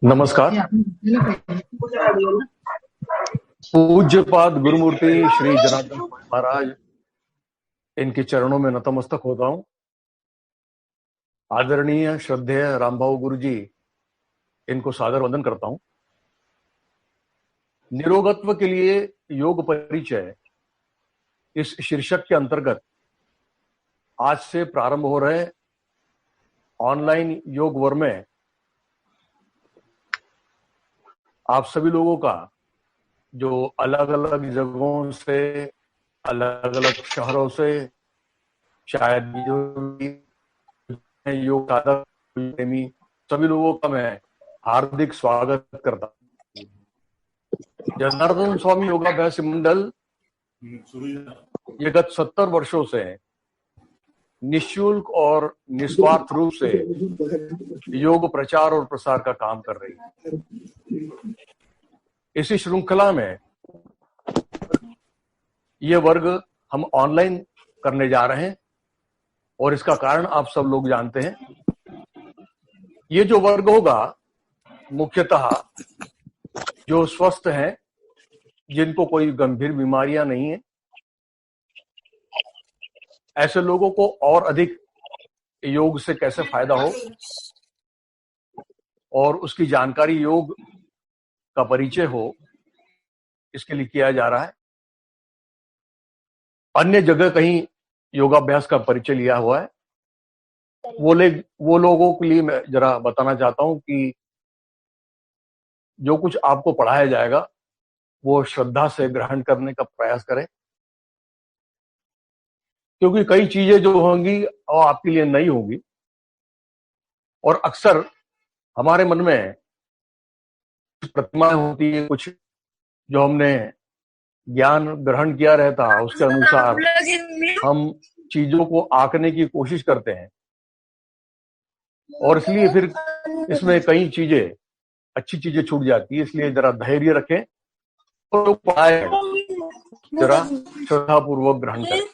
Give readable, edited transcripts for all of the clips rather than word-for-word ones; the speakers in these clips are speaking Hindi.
नमस्कार। पूज्यपाद गुरुमूर्ति श्री जनार्दन महाराज, इनके चरणों में नतमस्तक होता हूं। आदरणीय श्रद्धेय रामभाव गुरु जी, इनको सादर वंदन करता हूं। निरोगत्व के लिए योग परिचय इस शीर्षक के अंतर्गत आज से प्रारंभ हो रहे ऑनलाइन योग वर्ग में आप सभी लोगों का, जो अलग अलग जगहों से, अलग अलग शहरों से, शायद जो योग साधक प्रेमी सभी लोगों का मैं हार्दिक स्वागत करता हूं। जनार्दन स्वामी योगाभ्यास मंडल ये गत 70 वर्षों से निःशुल्क और निस्वार्थ रूप से योग प्रचार और प्रसार का काम कर रही है। इसी श्रृंखला में ये वर्ग हम ऑनलाइन करने जा रहे हैं और इसका कारण आप सब लोग जानते हैं। ये जो वर्ग होगा मुख्यतः जो स्वस्थ हैं, जिनको कोई गंभीर बीमारियां नहीं है, ऐसे लोगों को और अधिक योग से कैसे फायदा हो और उसकी जानकारी, योग का परिचय हो, इसके लिए किया जा रहा है। अन्य जगह कहीं योगाभ्यास का परिचय लिया हुआ है, वो लोगों के लिए मैं जरा बताना चाहता हूं कि जो कुछ आपको पढ़ाया जाएगा वो श्रद्धा से ग्रहण करने का प्रयास करें, क्योंकि कई चीजें जो होंगी वो आपके लिए नई होंगी और अक्सर हमारे मन में प्रतिमाएं होती है, कुछ जो हमने ज्ञान ग्रहण किया रहता है उसके अनुसार हम चीजों को आंकने की कोशिश करते हैं और इसलिए फिर इसमें कई चीजें, अच्छी चीजें छूट जाती है। इसलिए जरा धैर्य रखें और उपाय जरा श्रद्धापूर्वक ग्रहण करें।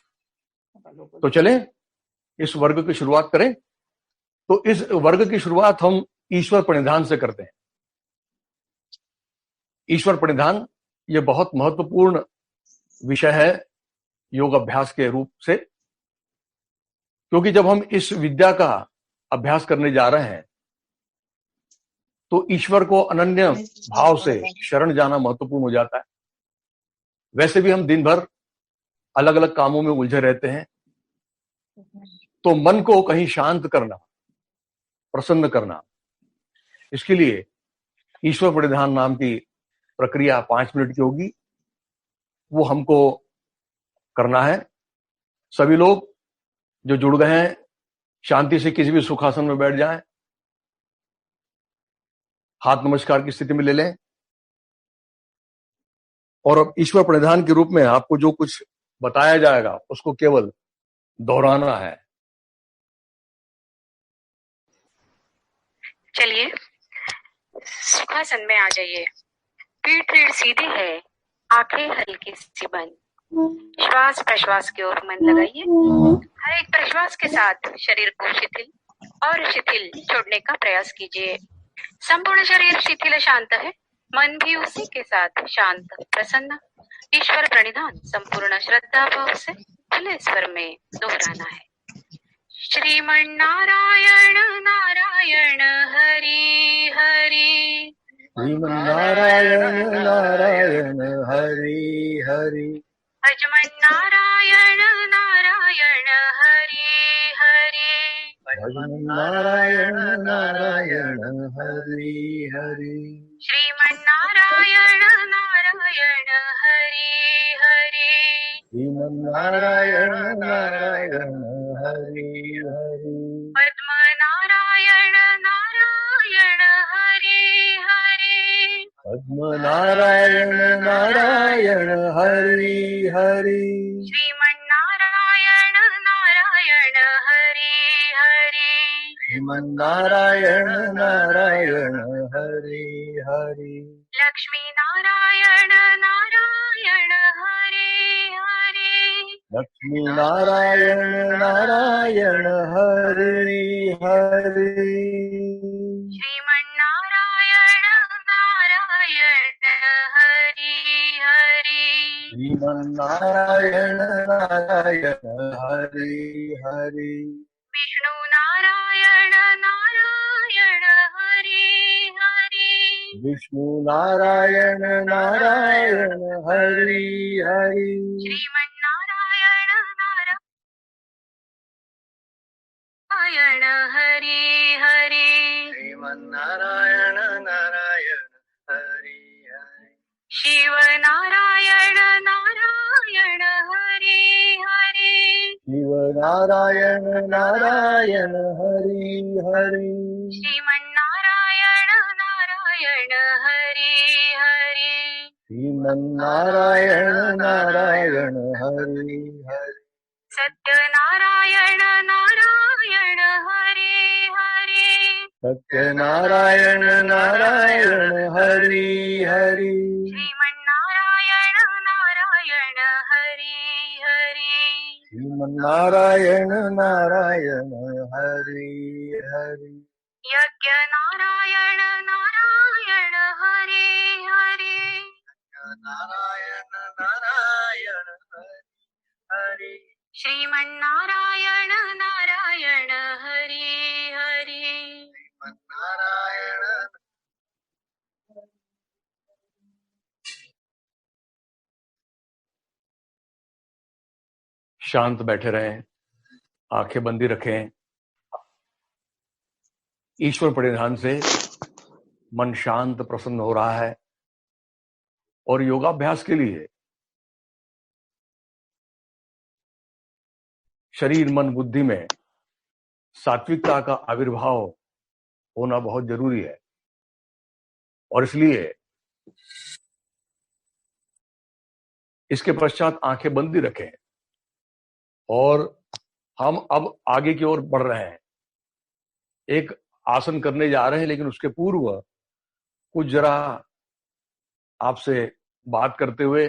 तो चलें इस वर्ग की शुरुआत करें। तो इस वर्ग की शुरुआत हम ईश्वर प्रणिधान से करते हैं। ईश्वर प्रणिधान ये बहुत महत्वपूर्ण विषय है योग अभ्यास के रूप से, क्योंकि जब हम इस विद्या का अभ्यास करने जा रहे हैं तो ईश्वर को अनन्य भाव से शरण जाना महत्वपूर्ण हो जाता है। वैसे भी हम दिन भर अलग अलग कामों में उलझे रहते हैं, तो मन को कहीं शांत करना, प्रसन्न करना, इसके लिए ईश्वर प्रणिधान नाम की प्रक्रिया 5 मिनट की होगी, वो हमको करना है। सभी लोग जो जुड़ गए हैं शांति से किसी भी सुखासन में बैठ जाएं, हाथ नमस्कार की स्थिति में ले लें और अब ईश्वर प्रणिधान के रूप में आपको जो कुछ बताया जाएगा उसको केवल दोहराना है। चलिए सुखासन में आ जाइए। पीठ रीढ़ सीधी है, आंखें हल्की सी बंद, श्वास प्रश्वास की ओर मन लगाइए। हर एक प्रश्वास के साथ शरीर को शिथिल और शिथिल छोड़ने का प्रयास कीजिए। संपूर्ण शरीर शिथिल शांत है, मन भी उसी के साथ शांत प्रसन्न। ईश्वर प्रणिधान संपूर्ण श्रद्धा भाव से खुले स्वर में दोहराना है। श्रीमन्नारायण नारायण हरि हरि, श्रीमन्नारायण नारायण हरि हरि, भजमन्नारायण नारायण हरि हरि, भजमन्नारायण नारायण हरि हरि, श्रीमन्नारायण नारायण हरि हरि, श्रीमन्नारायण नारायण हरि हरि, पद्मनारायण नारायण हरि हरि, पद्मनारायण नारायण हरि हरि, श्रीमन्नारायण नारायण हरि हरि, श्रीमन्नारायण नारायण हरि हरि, लक्ष्मी नारायण नारायण हरि हरि, लक्ष्मी नारायण नारायण हरि हरि, श्रीमन्नारायण श्रीमन्नारायण नारायण हरे हरे। विष्णु नारायण नारायण हरे हरे। विष्णु नारायण नारायण हरे हरे। श्रीमन्नारायण नारायण हरे हरे। श्रीमन्नारायण नारायण हरे हरे। शिव नारायण नारायण हरे हरे। शिव नारायण नारायण हरे हरे। श्रीमन्नारायण नारायण हरे हरे। श्रीमन्नारायण नारायण हरे हरे। सत्यनारायण नारायण हरे हरे। सत्यनारायण नारायण हरे हरे। श्रीमन्नारायण नारायण हरे हरे। श्रीमन्नारायण नारायण हरे हरे। यज्ञ नारायण नारायण हरे हरे। नारायण नारायण हरे हरे। श्रीमन्नारायण नारायण हरे हरे। नारायण। शांत बैठे रहें, आंखें बंदी रखें। ईश्वर परिधान से मन शांत प्रसन्न हो रहा है और योगाभ्यास के लिए शरीर मन बुद्धि में सात्विकता का आविर्भाव होना बहुत जरूरी है। और इसलिए इसके पश्चात आंखें बंदी रखें और हम अब आगे की ओर बढ़ रहे हैं। एक आसन करने जा रहे हैं, लेकिन उसके पूर्व कुछ जरा आपसे बात करते हुए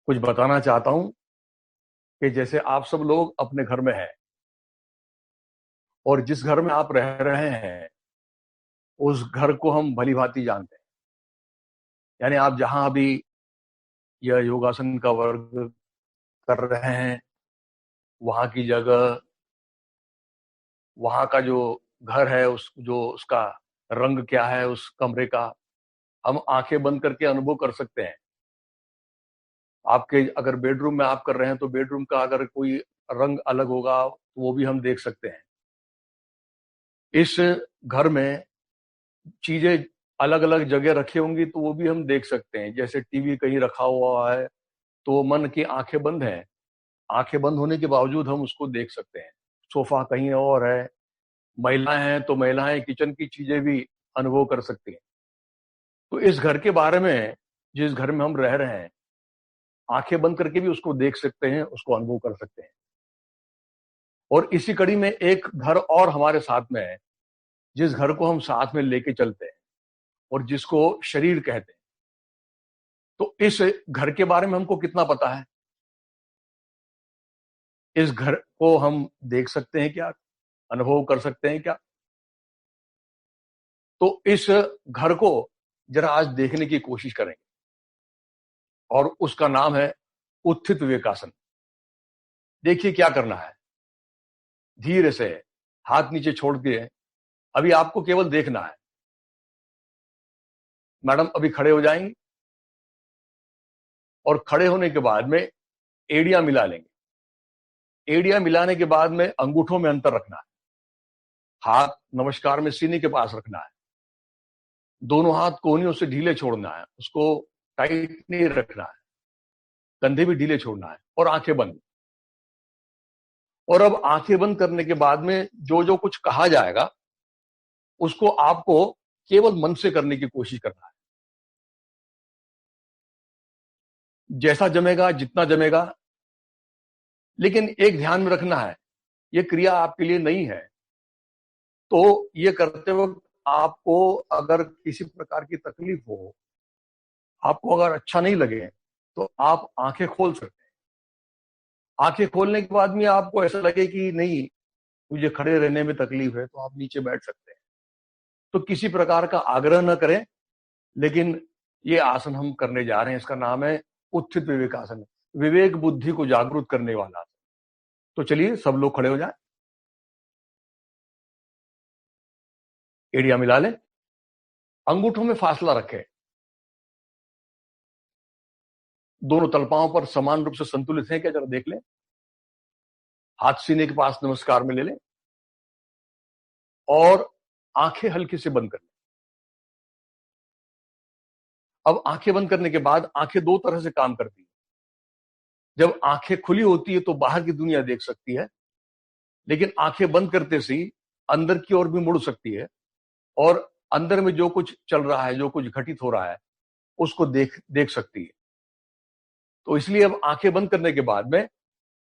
कुछ बताना चाहता हूं कि जैसे आप सब लोग अपने घर में हैं और जिस घर में आप रह रहे हैं उस घर को हम भली भांति जानते हैं। यानी आप जहां अभी यह योगासन का वर्ग कर रहे हैं, वहां की जगह, वहां का जो घर है, उसका रंग क्या है, उस कमरे का हम आंखें बंद करके अनुभव कर सकते हैं। आपके अगर बेडरूम में आप कर रहे हैं तो बेडरूम का अगर कोई रंग अलग होगा तो वो भी हम देख सकते हैं। इस घर में चीजें अलग अलग जगह रखी होंगी तो वो भी हम देख सकते हैं। जैसे टीवी कहीं रखा हुआ है तो मन की आंखें बंद हैं, आंखें बंद होने के बावजूद हम उसको देख सकते हैं। सोफा कहीं और है, महिलाएं हैं तो महिलाएं किचन की चीजें भी अनुभव कर सकती हैं। तो इस घर के बारे में, जिस घर में हम रह रहे हैं, आंखें बंद करके भी उसको देख सकते हैं, उसको अनुभव कर सकते हैं। और इसी कड़ी में एक घर और हमारे साथ में है, जिस घर को हम साथ में लेके चलते हैं और जिसको शरीर कहते हैं। तो इस घर के बारे में हमको कितना पता है? इस घर को हम देख सकते हैं क्या, अनुभव कर सकते हैं क्या? तो इस घर को जरा आज देखने की कोशिश करेंगे और उसका नाम है उत्थित विवेकासन। देखिए क्या करना है। धीरे से हाथ नीचे छोड़ दिए, अभी आपको केवल देखना है। मैडम अभी खड़े हो जाएंगी और खड़े होने के बाद में एड़ियां मिला लेंगे। एड़ियां मिलाने के बाद में अंगूठों में अंतर रखना है। हाथ नमस्कार में सीने के पास रखना है। दोनों हाथ कोहनियों से ढीले छोड़ना है, उसको टाइट नहीं रखना है। कंधे भी ढीले छोड़ना है और आंखें बंद। और अब आंखें बंद करने के बाद में जो जो कुछ कहा जाएगा उसको आपको केवल मन से करने की कोशिश करना है। जैसा जमेगा, जितना जमेगा। लेकिन एक ध्यान में रखना है, यह क्रिया आपके लिए नहीं है। तो ये करते वक्त आपको अगर किसी प्रकार की तकलीफ हो, आपको अगर अच्छा नहीं लगे, तो आप आंखें खोल सकते हैं। आंखें खोलने के बाद में आपको ऐसा लगे कि नहीं, मुझे खड़े रहने में तकलीफ है, तो आप नीचे बैठ सकते हैं। तो किसी प्रकार का आग्रह न करें, लेकिन ये आसन हम करने जा रहे हैं, इसका नाम है उत्थित विवेकासन, विवेक बुद्धि को जागरूक करने वाला। तो चलिए सब लोग खड़े हो जाएं, एड़िया मिला लें, अंगूठों में फासला रखें, दोनों तलपाओं पर समान रूप से संतुलित हैं क्या जरा देख लें, हाथ सीने के पास नमस्कार में ले लें और आंखें हल्के से बंद कर लें। अब आंखें बंद करने के बाद आंखें दो तरह से काम करती है। जब आंखें खुली होती है तो बाहर की दुनिया देख सकती है, लेकिन आंखें बंद करते से ही अंदर की ओर भी मुड़ सकती है और अंदर में जो कुछ चल रहा है, जो कुछ घटित हो रहा है, उसको देख सकती है। तो इसलिए अब आंखें बंद करने के बाद में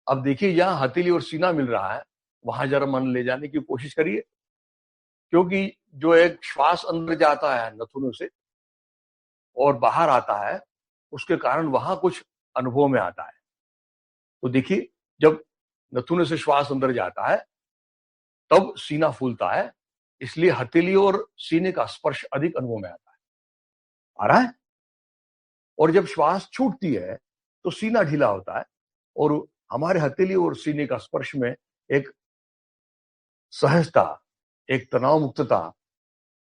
अब देखिए जहां हथेली और सीना मिल रहा है वहां जरा मन ले जाने की कोशिश करिए, क्योंकि जो एक श्वास अंदर जाता है नथुनों से और बाहर आता है, उसके कारण वहां कुछ अनुभव में आता है। तो देखिए जब नथुने से श्वास अंदर जाता है तब सीना फूलता है, इसलिए हथेली और सीने का स्पर्श अधिक अनुभव में आता है। आ रहा है? और जब श्वास छूटती है तो सीना ढीला होता है और हमारे हथेली और सीने का स्पर्श में एक सहजता, एक तनाव मुक्तता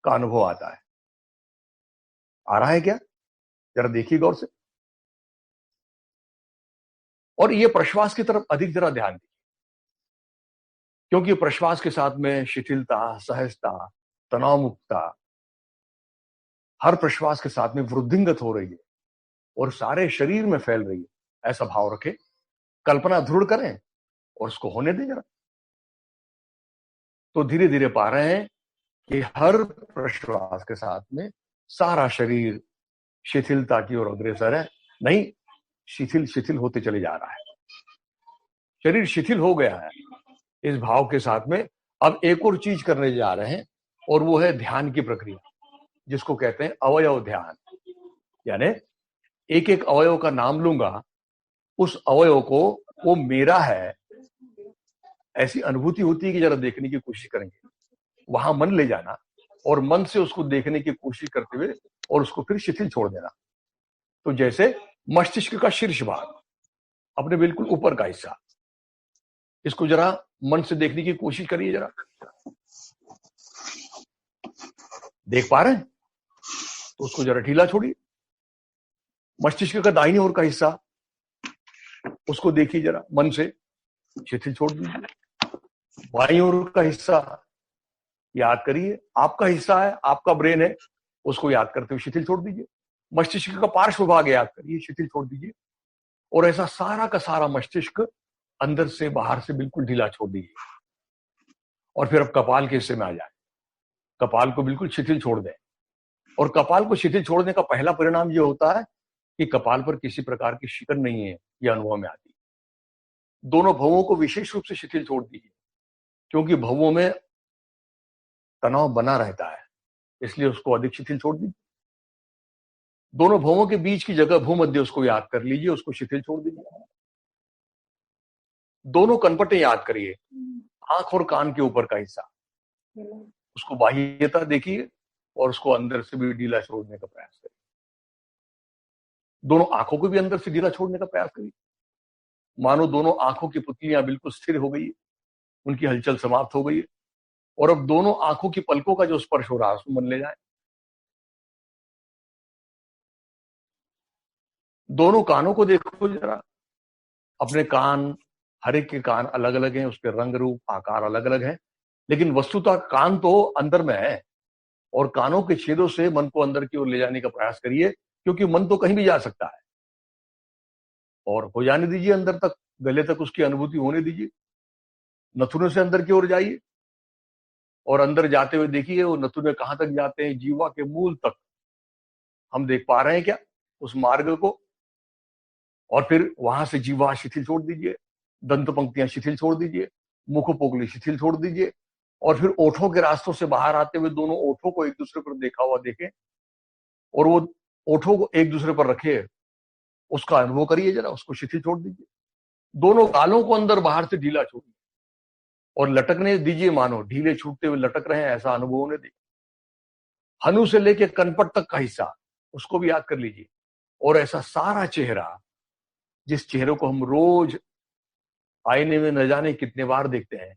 का अनुभव आता है। आ रहा है क्या? जरा देखिए गौर से। और ये प्रश्वास की तरफ अधिक जरा ध्यान दीजिए, क्योंकि प्रश्वास के साथ में शिथिलता, सहजता, तनाव मुक्तता हर प्रश्वास के साथ में वृद्धिंगत हो रही है और सारे शरीर में फैल रही है। ऐसा भाव रखें, कल्पना दृढ़ करें और उसको होने दें जरा। तो धीरे धीरे पा रहे हैं कि हर प्रश्वास के साथ में सारा शरीर शिथिलता की ओर अग्रसर है। नहीं, शिथिल होते चले जा रहा है, शरीर शिथिल हो गया है। इस भाव के साथ में अब एक और चीज करने जा रहे हैं और वो है ध्यान की प्रक्रिया, जिसको कहते हैं अवयव ध्यान। यानी एक एक अवयव का नाम लूंगा, उस अवयव को वो मेरा है ऐसी अनुभूति होती है कि जरा देखने की कोशिश करेंगे। वहां मन ले जाना और मन से उसको देखने की कोशिश करते हुए और उसको फिर शिथिल छोड़ देना। तो जैसे मस्तिष्क का शीर्ष भाग, अपने बिल्कुल ऊपर का हिस्सा, इसको जरा मन से देखने की कोशिश करिए जरा। देख पा रहे हैं? तो उसको जरा ढीला छोड़िए। मस्तिष्क का दाहिनी ओर का हिस्सा, उसको देखिए जरा मन से, शिथिल छोड़ दीजिए। बाईं ओर का हिस्सा याद करिए, आपका हिस्सा है, आपका ब्रेन है, उसको याद करते हुए शिथिल छोड़ दीजिए। मस्तिष्क का पार्श्व भाग याद करिए, शिथिल छोड़ दीजिए। और ऐसा सारा का सारा मस्तिष्क अंदर से बाहर से बिल्कुल ढीला छोड़ दीजिए। और फिर अब कपाल के हिस्से में आ जाए, कपाल को बिल्कुल शिथिल छोड़ दें। और कपाल को शिथिल छोड़ने का पहला परिणाम ये होता है कि कपाल पर किसी प्रकार की शिकन नहीं है, यह अनुभव में आती है। दोनों भवों को विशेष रूप से शिथिल छोड़ दीजिए, क्योंकि भवों में तनाव बना रहता है, इसलिए उसको अधिक शिथिल छोड़ दीजिए। दोनों भवों के बीच की जगह भूमध्य, उसको याद कर लीजिए, उसको शिथिल छोड़ दीजिए। दोनों कनपटें याद करिए, आंख और कान के ऊपर का हिस्सा, उसको बाह्यता देखिए और उसको अंदर से भी ढीला छोड़ने का प्रयास करिए। दोनों आंखों को भी अंदर से ढीला छोड़ने का प्रयास करिए, मानो दोनों आंखों की पुतलियां बिल्कुल स्थिर हो गई है, उनकी हलचल समाप्त हो गई है। और अब दोनों आंखों की पलकों का जो स्पर्श हो रहा है उसको मन ले जाए। दोनों कानों को देखो जरा, अपने कान, हर एक के कान अलग अलग हैं, उसके रंग रूप आकार अलग अलग है, लेकिन वस्तुतः कान तो अंदर में है। और कानों के छेदों से मन को अंदर की ओर ले जाने का प्रयास करिए, क्योंकि मन तो कहीं भी जा सकता है। और हो जाने दीजिए अंदर तक, गले तक उसकी अनुभूति होने दीजिए। नथुनों से अंदर की ओर जाइए और अंदर जाते हुए देखिए वो नथुने कहां तक जाते हैं, जीवा के मूल तक। हम देख पा रहे हैं क्या उस मार्ग को? और फिर वहां से जीवा शिथिल छोड़ दीजिए, दंत पंक्तियां शिथिल छोड़ दीजिए, मुख पोकली शिथिल छोड़ दीजिए। और फिर ओठों के रास्तों से बाहर आते हुए दोनों ओठों को एक दूसरे पर देखा हुआ देखें और वो ओठों को एक दूसरे पर रखे, उसका अनुभव करिए जरा, उसको शिथिल छोड़ दीजिए। दोनों गालों को अंदर बाहर से ढीला छोड़िए और लटकने दीजिए, मानो ढीले छूटते हुए लटक रहे हैं, ऐसा अनुभव होने दीजिए। हनु से लेकर कनपट तक का हिस्सा, उसको भी याद कर लीजिए। और ऐसा सारा चेहरा, जिस चेहरे को हम रोज आईने में न जाने कितने बार देखते हैं,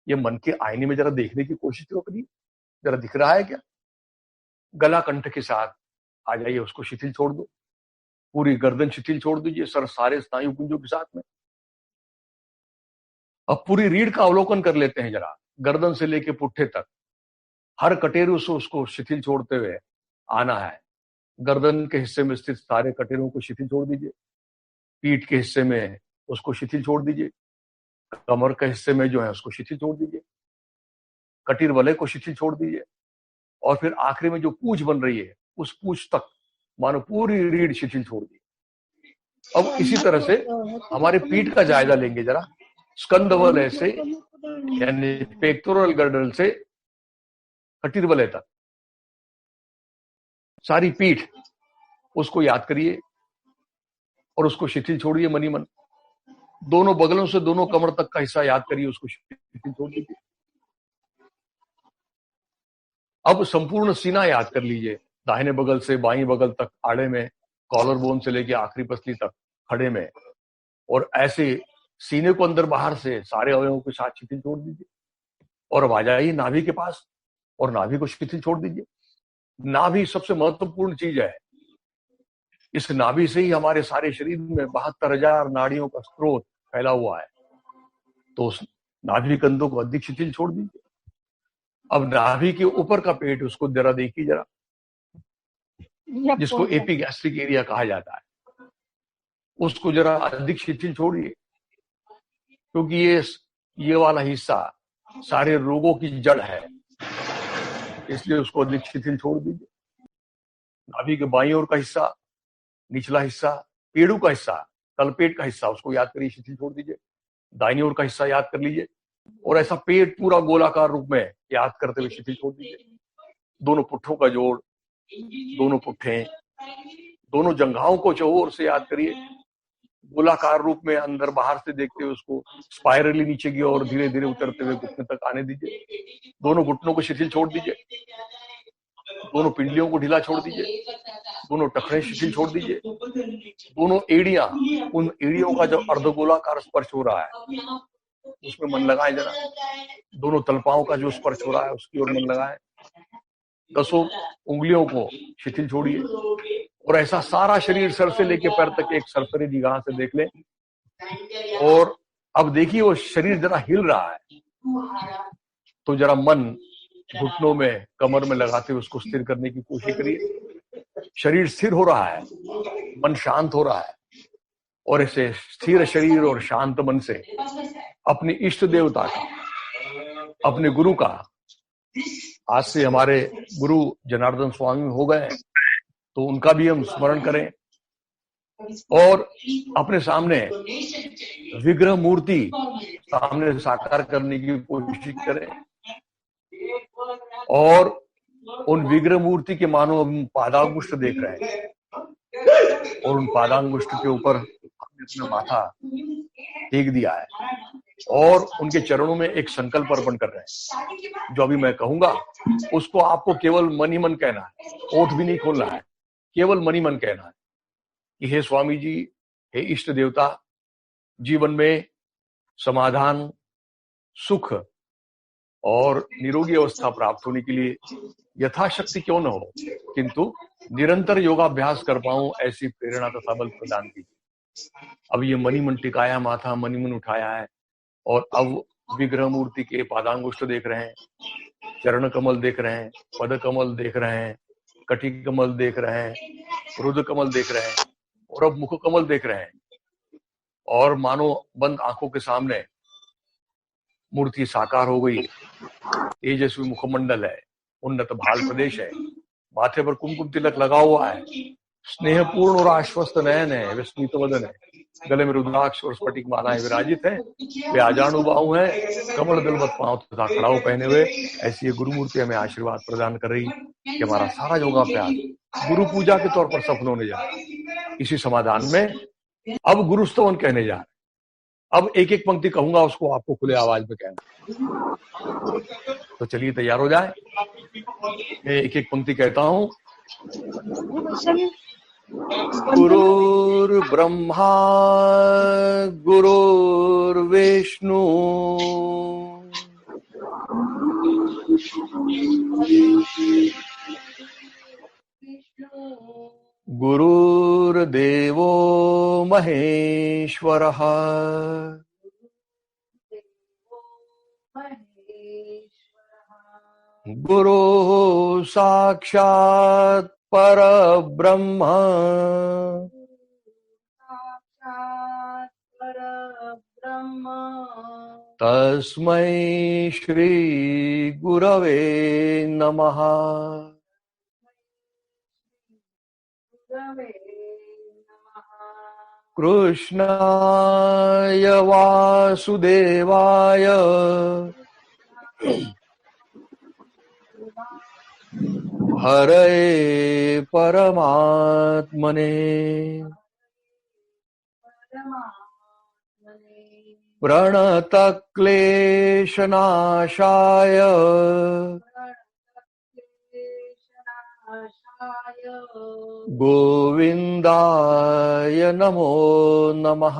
ये मन के आईने में जरा देखने की कोशिश तो करिए, जरा दिख रहा है क्या? गला कंठ के साथ आ जाइए, उसको शिथिल छोड़ दो, पूरी गर्दन शिथिल छोड़ दीजिए, सर सारे स्नायु पुंजों के साथ में। अब पूरी रीढ़ का अवलोकन कर लेते हैं जरा, गर्दन से लेके पुट्ठे तक हर कटेरू से उसको शिथिल छोड़ते हुए आना है। गर्दन के हिस्से में स्थित सारे कटेरों को शिथिल छोड़ दीजिए, पीठ के हिस्से में उसको शिथिल छोड़ दीजिए, कमर के हिस्से में जो है उसको शिथिल छोड़ दीजिए, कटीर वलय को शिथिल छोड़ दीजिए, और फिर आखिरी में जो पूंछ बन रही है उस पूंछ तक मानो पूरी रीढ़ शिथिल छोड़ दी। अब इसी तरह से हमारे पीठ का जायजा लेंगे जरा, स्कंद वलय से यानी पेक्टोरल गर्डल से कटीर वलय तक सारी पीठ, उसको याद करिए और उसको शिथिल छोड़िए मनी मन। दोनों बगलों से दोनों कमर तक का हिस्सा याद करिए, उसको शिथिल छोड़ दीजिए। अब संपूर्ण सीना याद कर लीजिए, दाहिने बगल से बाईं बगल तक आड़े में, कॉलर बोन से लेके आखिरी पसली तक खड़े में, और ऐसे सीने को अंदर बाहर से सारे अवयवों के साथ शिथिल छोड़ दीजिए। और अब आ जाइए नाभि के पास, और नाभि को शिथिल छोड़ दीजिए। नाभि सबसे महत्वपूर्ण चीज है, इस नाभि से ही हमारे सारे शरीर में 72,000 नाड़ियों का स्रोत फैला हुआ है, तो उस नाभि कंधों को अधिक शिथिल छोड़ दीजिए। अब नाभि के ऊपर का पेट, उसको जरा देखिए जरा, जिसको एपिगैस्ट्रिक एरिया कहा जाता है, उसको जरा अधिक शिथिल छोड़िए, क्योंकि ये वाला हिस्सा सारे रोगों की जड़ है, इसलिए उसको अधिक शिथिल छोड़ दीजिए। नाभि के बाईं ओर का हिस्सा, निचला हिस्सा, पेड़ू का हिस्सा, तलपेट का हिस्सा, उसको याद करिए, शिथिल छोड़ दीजिए। दाहिनी ओर का हिस्सा याद कर लीजिए, और ऐसा पेट पूरा गोलाकार रूप में याद करते हुए शिथिल छोड़ दीजिए। दोनों पुट्ठों का जोड़, दोनों पुट्ठे, दोनों जंघाओं को चौओर से याद करिए, गोलाकार रूप में अंदर बाहर से देखते हुए उसको स्पाइरली नीचे की ओर धीरे धीरे उतरते हुए घुटने तक आने दीजिए। दोनों घुटनों को शिथिल छोड़ दीजिए, दोनों पिंडलियों को ढीला छोड़ दीजिए, दोनों टखने शिथिल छोड़ दीजिए। दोनों एड़ियां, उन एड़ियों का जो अर्धगोलाकार स्पर्श हो रहा है उसमें मन लगाए जरा। दोनों तलपाओं का जो स्पर्श हो रहा है उसकी ओर मन लगाए। 10 उंगलियों को शिथिल छोड़िए, और ऐसा सारा शरीर सर से लेके पैर तक एक सरसरी निगाह से देख लें। और अब देखिए वो शरीर जरा हिल रहा है, तो जरा मन घुटनों में, कमर में लगाते हुए उसको स्थिर करने की कोशिश करिए। शरीर स्थिर हो रहा है, मन शांत हो रहा है, और ऐसे स्थिर शरीर और शांत मन से अपने इष्ट देवता का, अपने गुरु का, आज से हमारे गुरु जनार्दन स्वामी हो गए, तो उनका भी हम स्मरण करें, और अपने सामने विग्रह मूर्ति सामने साकार करने की कोशिश करें, और उन विग्रह मूर्ति के मानो हम पादांगुष्ठ देख रहे हैं, और उन पादांगुष्ठ के ऊपर हमने अपना माथा टेक दिया है, और उनके चरणों में एक संकल्प अर्पण कर रहे हैं। जो अभी मैं कहूंगा उसको आपको केवल मन ही मन कहना है, ओठ भी नहीं खोलना है, केवल मन ही मन कहना है कि हे स्वामी जी, हे इष्ट देवता, जीवन में समाधान, सुख और निरोगी अवस्था प्राप्त होने के लिए यथाशक्ति क्यों न हो, किंतु निरंतर योगाभ्यास कर पाऊं, ऐसी प्रेरणा तथा बल प्रदान कीजिए। अब ये मनी मन टिकाया माथा, मनी मन उठाया है, और अब विग्रह मूर्ति के पादांगुष्ठ देख रहे हैं, चरण कमल देख रहे हैं, पद कमल देख रहे हैं, कटी कमल देख रहे हैं, रुद्र कमल देख रहे हैं, और अब मुख कमल देख रहे हैं। और मानो बंद आंखों के सामने मूर्ति साकार हो गई, तेजस्वी मुखमंडल है, उन्नत भाल प्रदेश है, माथे पर कुमकुम तिलक लगा हुआ है, स्नेहपूर्ण और आश्वस्त नयन है, विस्मित वदन है, गले में रुद्राक्ष और स्फटिक मालाएं विराजित है, वे आजानु बाहु है, कमल दलवत पांव तथा खड़ाऊ पहने हुए। ऐसी ये गुरु मूर्ति हमें आशीर्वाद प्रदान कर रही कि हमारा सारा योगाभ्यास गुरु पूजा के तौर पर सफल होने जा रहा है। इसी समाधान में अब गुरु स्तवन कहने जा रहे हैं। अब एक एक पंक्ति कहूंगा, उसको आपको खुले आवाज में कहना। तो चलिए तैयार हो जाए। मैं एक एक पंक्ति कहता हूं, गुरुर्ब्रह्मा गुरुर्विष्णु गुरुर्देवो महेश्वरः गुरुः साक्षात् परब्रह्म तस्मै श्री गुरवे नमः। कृष्णाय वासुदेवाय हरये परमात्मने प्रणतक्लेशनाशाय गोविन्दाय नमो नमः।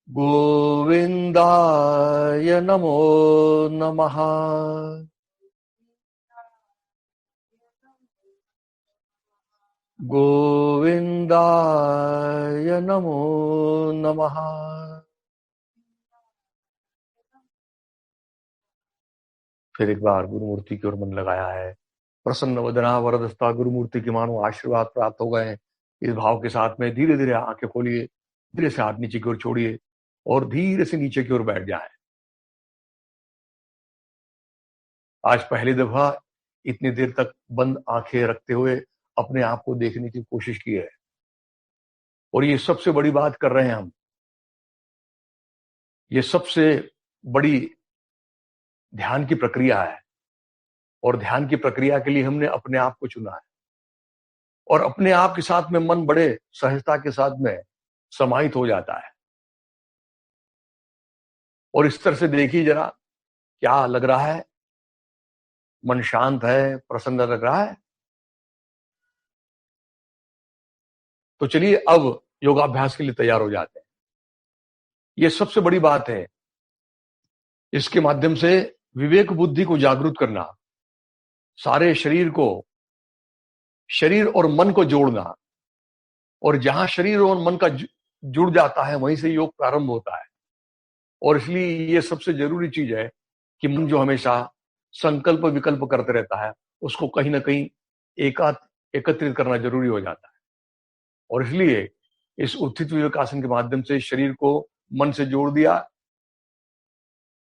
गोविन्दाय नमो नमः। गोविन्दाय नमो नमः। फिर एक बार गुरुमूर्ति की ओर मन लगाया है। प्रसन्न वदना वरदस्ता, गुरुमूर्ति के मानो आशीर्वाद प्राप्त हो गए। इस भाव के साथ में धीरे धीरे आंखें खोलिए, धीरे से हाथ नीचे की ओर छोड़िए और धीरे से नीचे की ओर बैठ जाएं। आज पहली दफा इतनी देर तक बंद आंखें रखते हुए अपने आप को देखने की कोशिश की है और ये सबसे बड़ी बात कर रहे हैं हम। ये सबसे बड़ी ध्यान की प्रक्रिया है और ध्यान की प्रक्रिया के लिए हमने अपने आप को चुना है और अपने आप के साथ में मन बड़े सहजता के साथ में समाहित हो जाता है। और इस तरह से देखिए जरा, क्या लग रहा है? मन शांत है, प्रसन्न लग रहा है। तो चलिए अब योगाभ्यास के लिए तैयार हो जाते हैं। ये सबसे बड़ी बात है। इसके माध्यम से विवेक बुद्धि को जागरूक करना, सारे शरीर और मन को जोड़ना, और जहां शरीर और मन का जुड़ जाता है वहीं से योग प्रारंभ होता है। और इसलिए ये सबसे जरूरी चीज है कि मन जो हमेशा संकल्प विकल्प करते रहता है उसको कहीं ना कहीं एकत्रित करना जरूरी हो जाता है। और इसलिए इस उत्थित विवेकासन के माध्यम से शरीर को मन से जोड़ दिया,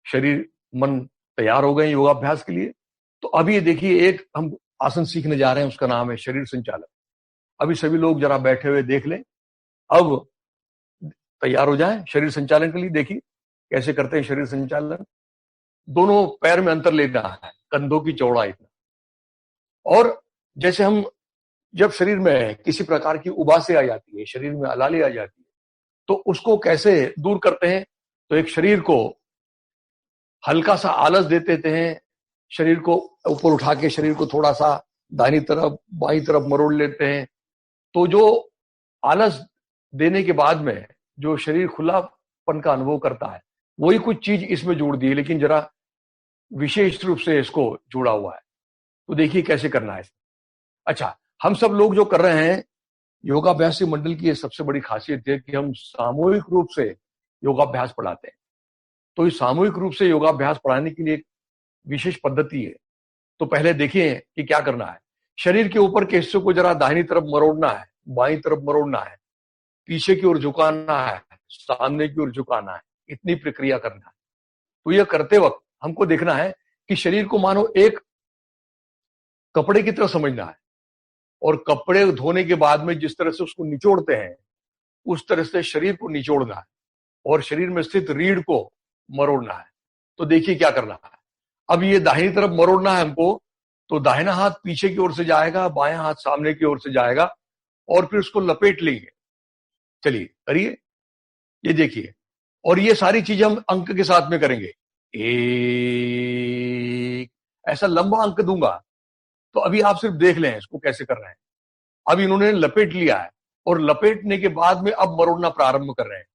शरीर मन तैयार हो गए योगाभ्यास के लिए। तो अभी ये देखिए, एक हम आसन सीखने जा रहे हैं, उसका नाम है शरीर संचालन। अभी सभी लोग जरा बैठे हुए देख लें, अब तैयार हो जाएं शरीर संचालन के लिए। देखिए कैसे करते हैं शरीर संचालन। दोनों पैर में अंतर लेना है, कंधों की चौड़ाई इतना। और जैसे हम जब शरीर में किसी प्रकार की उबासी आ जाती है, शरीर में अलाली आ जाती है, तो उसको कैसे दूर करते हैं? तो एक शरीर को हल्का सा आलस दे देते हैं, शरीर को ऊपर उठा के शरीर को थोड़ा सा दाहिनी तरफ बाईं तरफ मरोड़ लेते हैं। तो जो आलस देने के बाद में जो शरीर खुलापन का अनुभव करता है, वही कुछ चीज इसमें जोड़ दी है, लेकिन जरा विशेष रूप से इसको जोड़ा हुआ है। तो देखिए कैसे करना है। अच्छा, हम सब लोग जो कर रहे हैं, योगाभ्यासी मंडल की ये सबसे बड़ी खासियत है कि हम सामूहिक रूप से योगाभ्यास पढ़ाते हैं। तो इस सामूहिक रूप से योगाभ्यास पढ़ाने के लिए एक विशेष पद्धति है। तो पहले देखिए कि क्या करना है। शरीर के ऊपर के हिस्से को जरा दाहिनी तरफ मरोड़ना है, बाईं तरफ मरोड़ना है, पीछे की ओर झुकाना है, सामने की ओर झुकाना है, इतनी प्रक्रिया करना है। तो यह करते वक्त हमको देखना है कि शरीर को मानो एक कपड़े की तरह समझना है, और कपड़े धोने के बाद में जिस तरह से उसको निचोड़ते हैं उस तरह से शरीर को निचोड़ना है और शरीर में स्थित रीढ़ को मरोड़ना है। तो देखिए क्या करना है। अब ये दाहिनी तरफ मरोड़ना है हमको, तो दाहिना हाथ पीछे की ओर से जाएगा, बायां हाथ सामने की ओर से जाएगा और फिर उसको लपेट लेंगे। चलिए करिए, ये देखिए। और ये सारी चीजें हम अंक के साथ में करेंगे। एक, ऐसा लंबा अंक दूंगा। तो अभी आप सिर्फ देख लें इसको कैसे कर रहे हैं। अब इन्होंने लपेट लिया है और लपेटने के बाद में अब मरोड़ना प्रारंभ कर रहे हैं।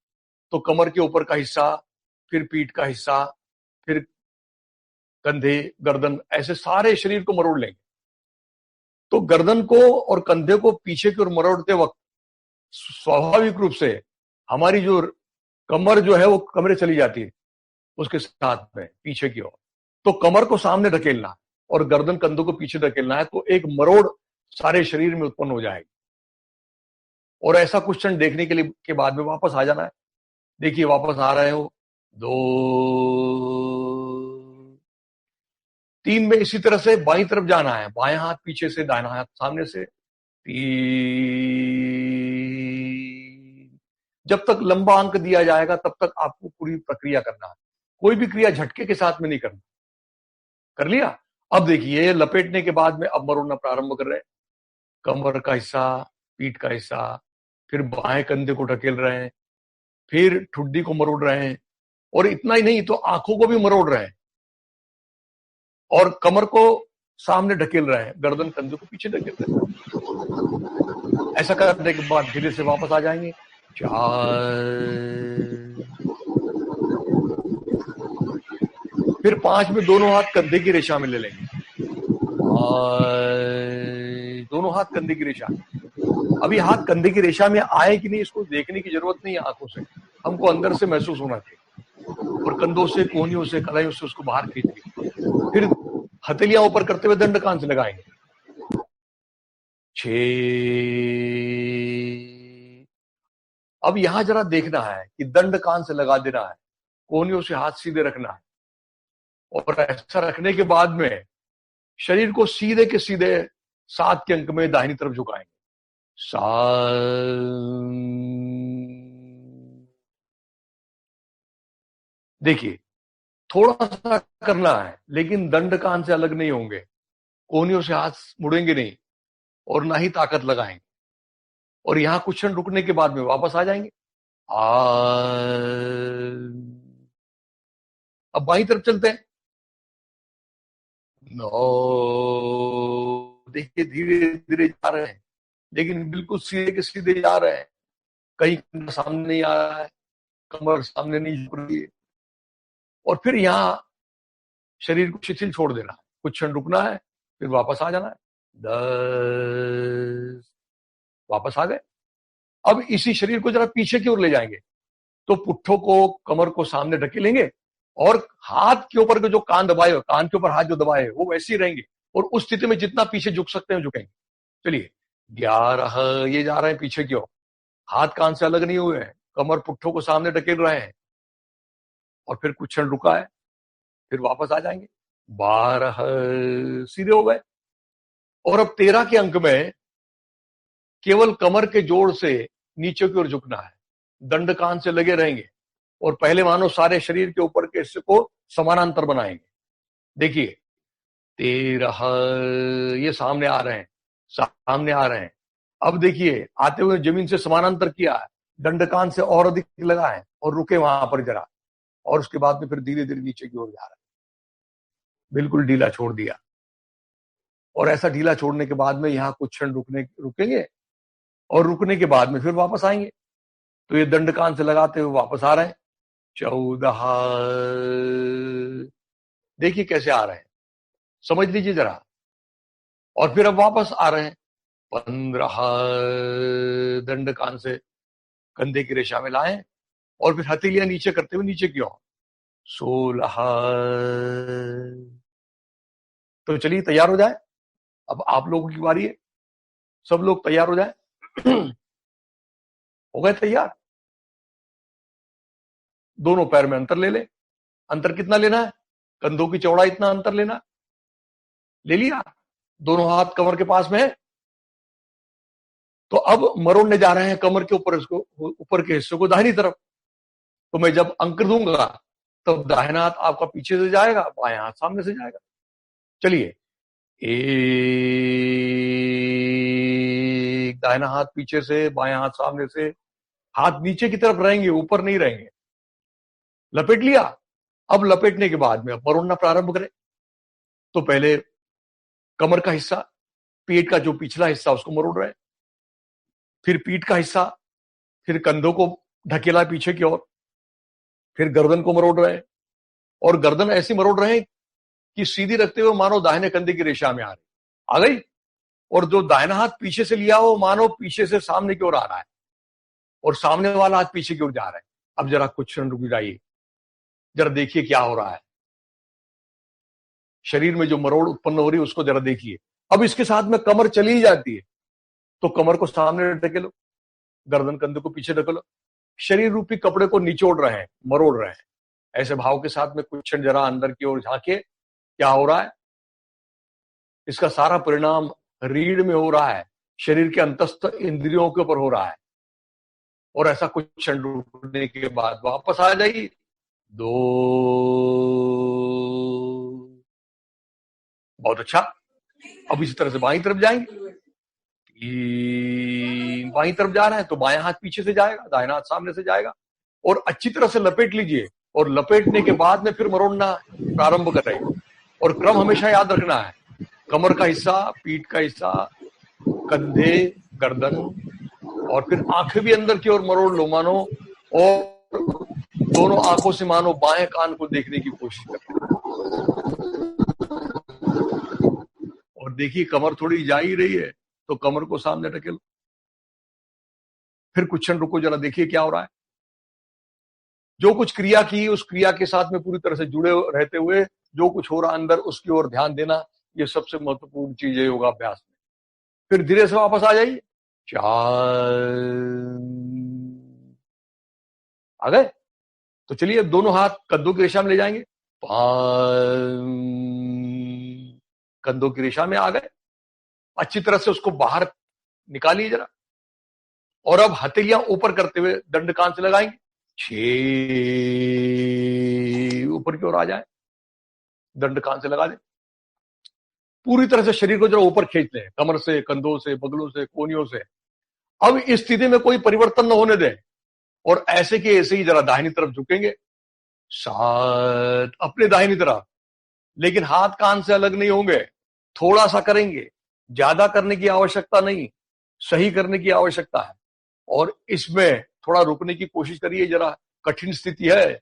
तो कमर के ऊपर का हिस्सा, फिर पीठ का हिस्सा, फिर कंधे, गर्दन, ऐसे सारे शरीर को मरोड़ लेंगे। तो गर्दन को और कंधे को पीछे की ओर मरोड़ते वक्त स्वाभाविक रूप से हमारी जो कमर जो है वो कमरे चली जाती है उसके साथ में पीछे की ओर। तो कमर को सामने धकेलना और गर्दन कंधों को पीछे धकेलना है, तो एक मरोड़ सारे शरीर में उत्पन्न हो जाएगी। और ऐसा कुछ क्षण देखने के बाद में वापस आ जाना है। देखिए वापस आ रहे हो, 2, 3 में इसी तरह से बाईं तरफ जाना है, बाएं हाथ पीछे से, दाहिना हाथ सामने से, 3। जब तक लंबा अंक दिया जाएगा तब तक आपको पूरी प्रक्रिया करना है। कोई भी क्रिया झटके के साथ में नहीं करना। कर लिया। अब देखिए लपेटने के बाद में अब मरोड़ना प्रारंभ कर रहे हैं। कमर का हिस्सा, पीठ का हिस्सा, फिर बाएं कंधे को ढकेल रहे हैं, फिर ठुड्डी को मरोड़ रहे हैं, और इतना ही नहीं तो आंखों को भी मरोड़ रहे हैं और कमर को सामने ढकेल रहे हैं, गर्दन कंधे को पीछे ढकेल रहे हैं। ऐसा करने के बाद धीरे से वापस आ जाएंगे। 4, फिर 5 में दोनों हाथ कंधे की रेशा में ले लेंगे। 5, दोनों हाथ कंधे की रेशा। अभी हाथ कंधे की रेशा में आए कि नहीं इसको देखने की जरूरत नहीं है आंखों से, हमको अंदर से महसूस होना चाहिए। और कंधों से, कोहनियों से, कलाइयों से उसको बाहर खींचेंगे। फिर हथेलियां ऊपर करते हुए दंड कान से लगाएंगे। 6। अब यहां जरा देखना है कि दंड कान से लगा देना है, कोहनियों से हाथ सीधे रखना है, और ऐसा रखने के बाद में शरीर को सीधे के सीधे 7 के अंक में दाहिनी तरफ झुकाएंगे। 7। देखिए थोड़ा सा करना है लेकिन दंड कान से अलग नहीं होंगे, कोहनियों से हाथ मुड़ेंगे नहीं और ना ही ताकत लगाएंगे। और यहां कुछ क्षण रुकने के बाद में वापस आ जाएंगे। अब बाईं तरफ चलते हैं। 9। देखिए धीरे धीरे जा रहे हैं लेकिन बिल्कुल सीधे के सीधे जा रहे हैं। कहीं सामने नहीं आ रहा है, कमर सामने नहीं झुक रही है। और फिर यहां शरीर को शिथिल छोड़ देना है, कुछ क्षण रुकना है, फिर वापस आ जाना है। 10, वापस आ गए। अब इसी शरीर को जरा पीछे की ओर ले जाएंगे, तो पुट्ठों को, कमर को सामने ढकेलेंगे और हाथ के ऊपर के जो कान दबाए हो, कान के ऊपर हाथ जो दबाए वो वैसे ही रहेंगे, और उस स्थिति में जितना पीछे झुक सकते हैं झुकेंगे। चलिए 11, ये जा रहे हैं पीछे की ओर, हाथ कान से अलग नहीं हुए हैं, कमर पुट्ठों को सामने ढकेल रहे हैं, और फिर कुछ क्षण रुका है, फिर वापस आ जाएंगे। 12, सीधे हो गए। और अब 13 के अंक में केवल कमर के जोड़ से नीचे की ओर झुकना है, दंड कान से लगे रहेंगे, और पहले मानो सारे शरीर के ऊपर के हिस्से को समानांतर बनाएंगे। देखिए 13, ये सामने आ रहे हैं, सामने आ रहे हैं। अब देखिए आते हुए जमीन से समानांतर किया है, दंड कान से और अधिक लगा है, और रुके वहां पर जरा, और उसके बाद में फिर धीरे धीरे नीचे की ओर जा रहा है, बिल्कुल ढीला छोड़ दिया। और ऐसा ढीला छोड़ने के बाद में यहां कुछ क्षण रुकेंगे, और रुकने के बाद में फिर वापस आएंगे। तो ये दंड कान से लगाते हुए वापस आ रहे हैं। 14, देखिए कैसे आ रहे हैं, समझ लीजिए जरा। और फिर अब वापस आ रहे हैं। 15, दंड कान से कंधे की रेशा में लाए, और फिर हथेलियां नीचे करते हुए नीचे की ओर। 16, तो चलिए तैयार हो जाए, अब आप लोगों की बारी है, सब लोग तैयार हो जाए। हो गए तैयार? दोनों पैर में अंतर ले ले। अंतर कितना लेना है? कंधों की चौड़ाई इतना अंतर लेना, ले लिया। दोनों हाथ कमर के पास में है। तो अब मरोड़ने जा रहे हैं कमर के ऊपर, इसको ऊपर के हिस्से को दाहिनी तरफ। तो मैं जब अंक दूंगा तब दाहिना हाथ आपका पीछे से जाएगा, बायां हाथ सामने से जाएगा। चलिए 1, दाहिना हाथ पीछे से, बायां हाथ सामने से, हाथ नीचे की तरफ रहेंगे, ऊपर नहीं रहेंगे। लपेट लिया। अब लपेटने के बाद में अब मरोड़ना प्रारंभ करें। तो पहले कमर का हिस्सा, पेट का जो पिछला हिस्सा उसको मरोड़ रहे हैं, फिर पीठ का हिस्सा, फिर कंधों को ढकेला पीछे की ओर, फिर गर्दन को मरोड़ रहे हैं, और गर्दन ऐसी मरोड़ रहे हैं कि सीधी रखते हुए मानो दाहिने कंधे की रेशा में आ गई, और जो दाहिना हाथ पीछे से लिया हो मानो पीछे से सामने की ओर आ रहा है, और सामने वाला हाथ पीछे की ओर जा रहा है। अब जरा कुछ क्षण रुक जाइए, जरा देखिए क्या हो रहा है। शरीर में जो मरोड़ उत्पन्न हो रही है उसको जरा देखिए। अब इसके साथ में कमर चली जाती है, तो कमर को सामने ढकेलो, गर्दन कंधे को पीछे ढकेलो, शरीर रूपी कपड़े को निचोड़ रहे हैं, मरोड़ रहे हैं। ऐसे भाव के साथ में कुछ क्षण जरा अंदर की ओर झांके, क्या हो रहा है। इसका सारा परिणाम रीढ़ में हो रहा है, शरीर के अंतस्थ इंद्रियों के ऊपर हो रहा है। और ऐसा कुछ क्षण रुकने के बाद वापस आ जाइए। 2, बहुत अच्छा। अब इसी तरह से बाईं तरफ जाएंगे। 3, बाईं तरफ जा रहे हैं तो बायां हाथ पीछे से जाएगा, दाहिना हाथ सामने से जाएगा, और अच्छी तरह से लपेट लीजिए। और लपेटने के बाद में फिर मरोड़ना प्रारंभ करें, और क्रम हमेशा याद रखना है। कमर का हिस्सा, पीठ का हिस्सा, कंधे, गर्दन, और फिर आंखें भी अंदर की ओर मरोड़ लो मानो, और दोनों आंखों से मानो बाएं कान को देखने की कोशिश करें। और देखिए कमर थोड़ी जा ही रही है तो कमर को सामने ढकेलो। फिर कुछ क्षण रुको, जरा देखिए क्या हो रहा है। जो कुछ क्रिया की उस क्रिया के साथ में पूरी तरह से जुड़े रहते हुए जो कुछ हो रहा अंदर उसकी ओर ध्यान देना, ये सबसे महत्वपूर्ण चीज है योगाभ्यास में। फिर धीरे से वापस आ जाइए। 4, आ गए। तो चलिए दोनों हाथ कंधों की रेशा में ले जाएंगे। 5, कंधों की रेशा में आ गए। अच्छी तरह से उसको बाहर निकालिए जरा, और अब हथेलियां ऊपर करते हुए दंड कान से लगाएंगे। 6, ऊपर की ओर आ जाए, दंड कान से लगा दें। पूरी तरह से शरीर को जरा ऊपर खींच लें, कमर से, कंधों से, बगलों से, कोहनियों से। अब इस स्थिति में कोई परिवर्तन न होने दें, और ऐसे के ऐसे ही जरा दाहिनी तरफ झुकेंगे। 7, अपने दाहिनी तरफ, लेकिन हाथ कान से अलग नहीं होंगे, थोड़ा सा करेंगे, ज्यादा करने की आवश्यकता नहीं, सही करने की आवश्यकता है। और इसमें थोड़ा रुकने की कोशिश करिए, जरा कठिन स्थिति है,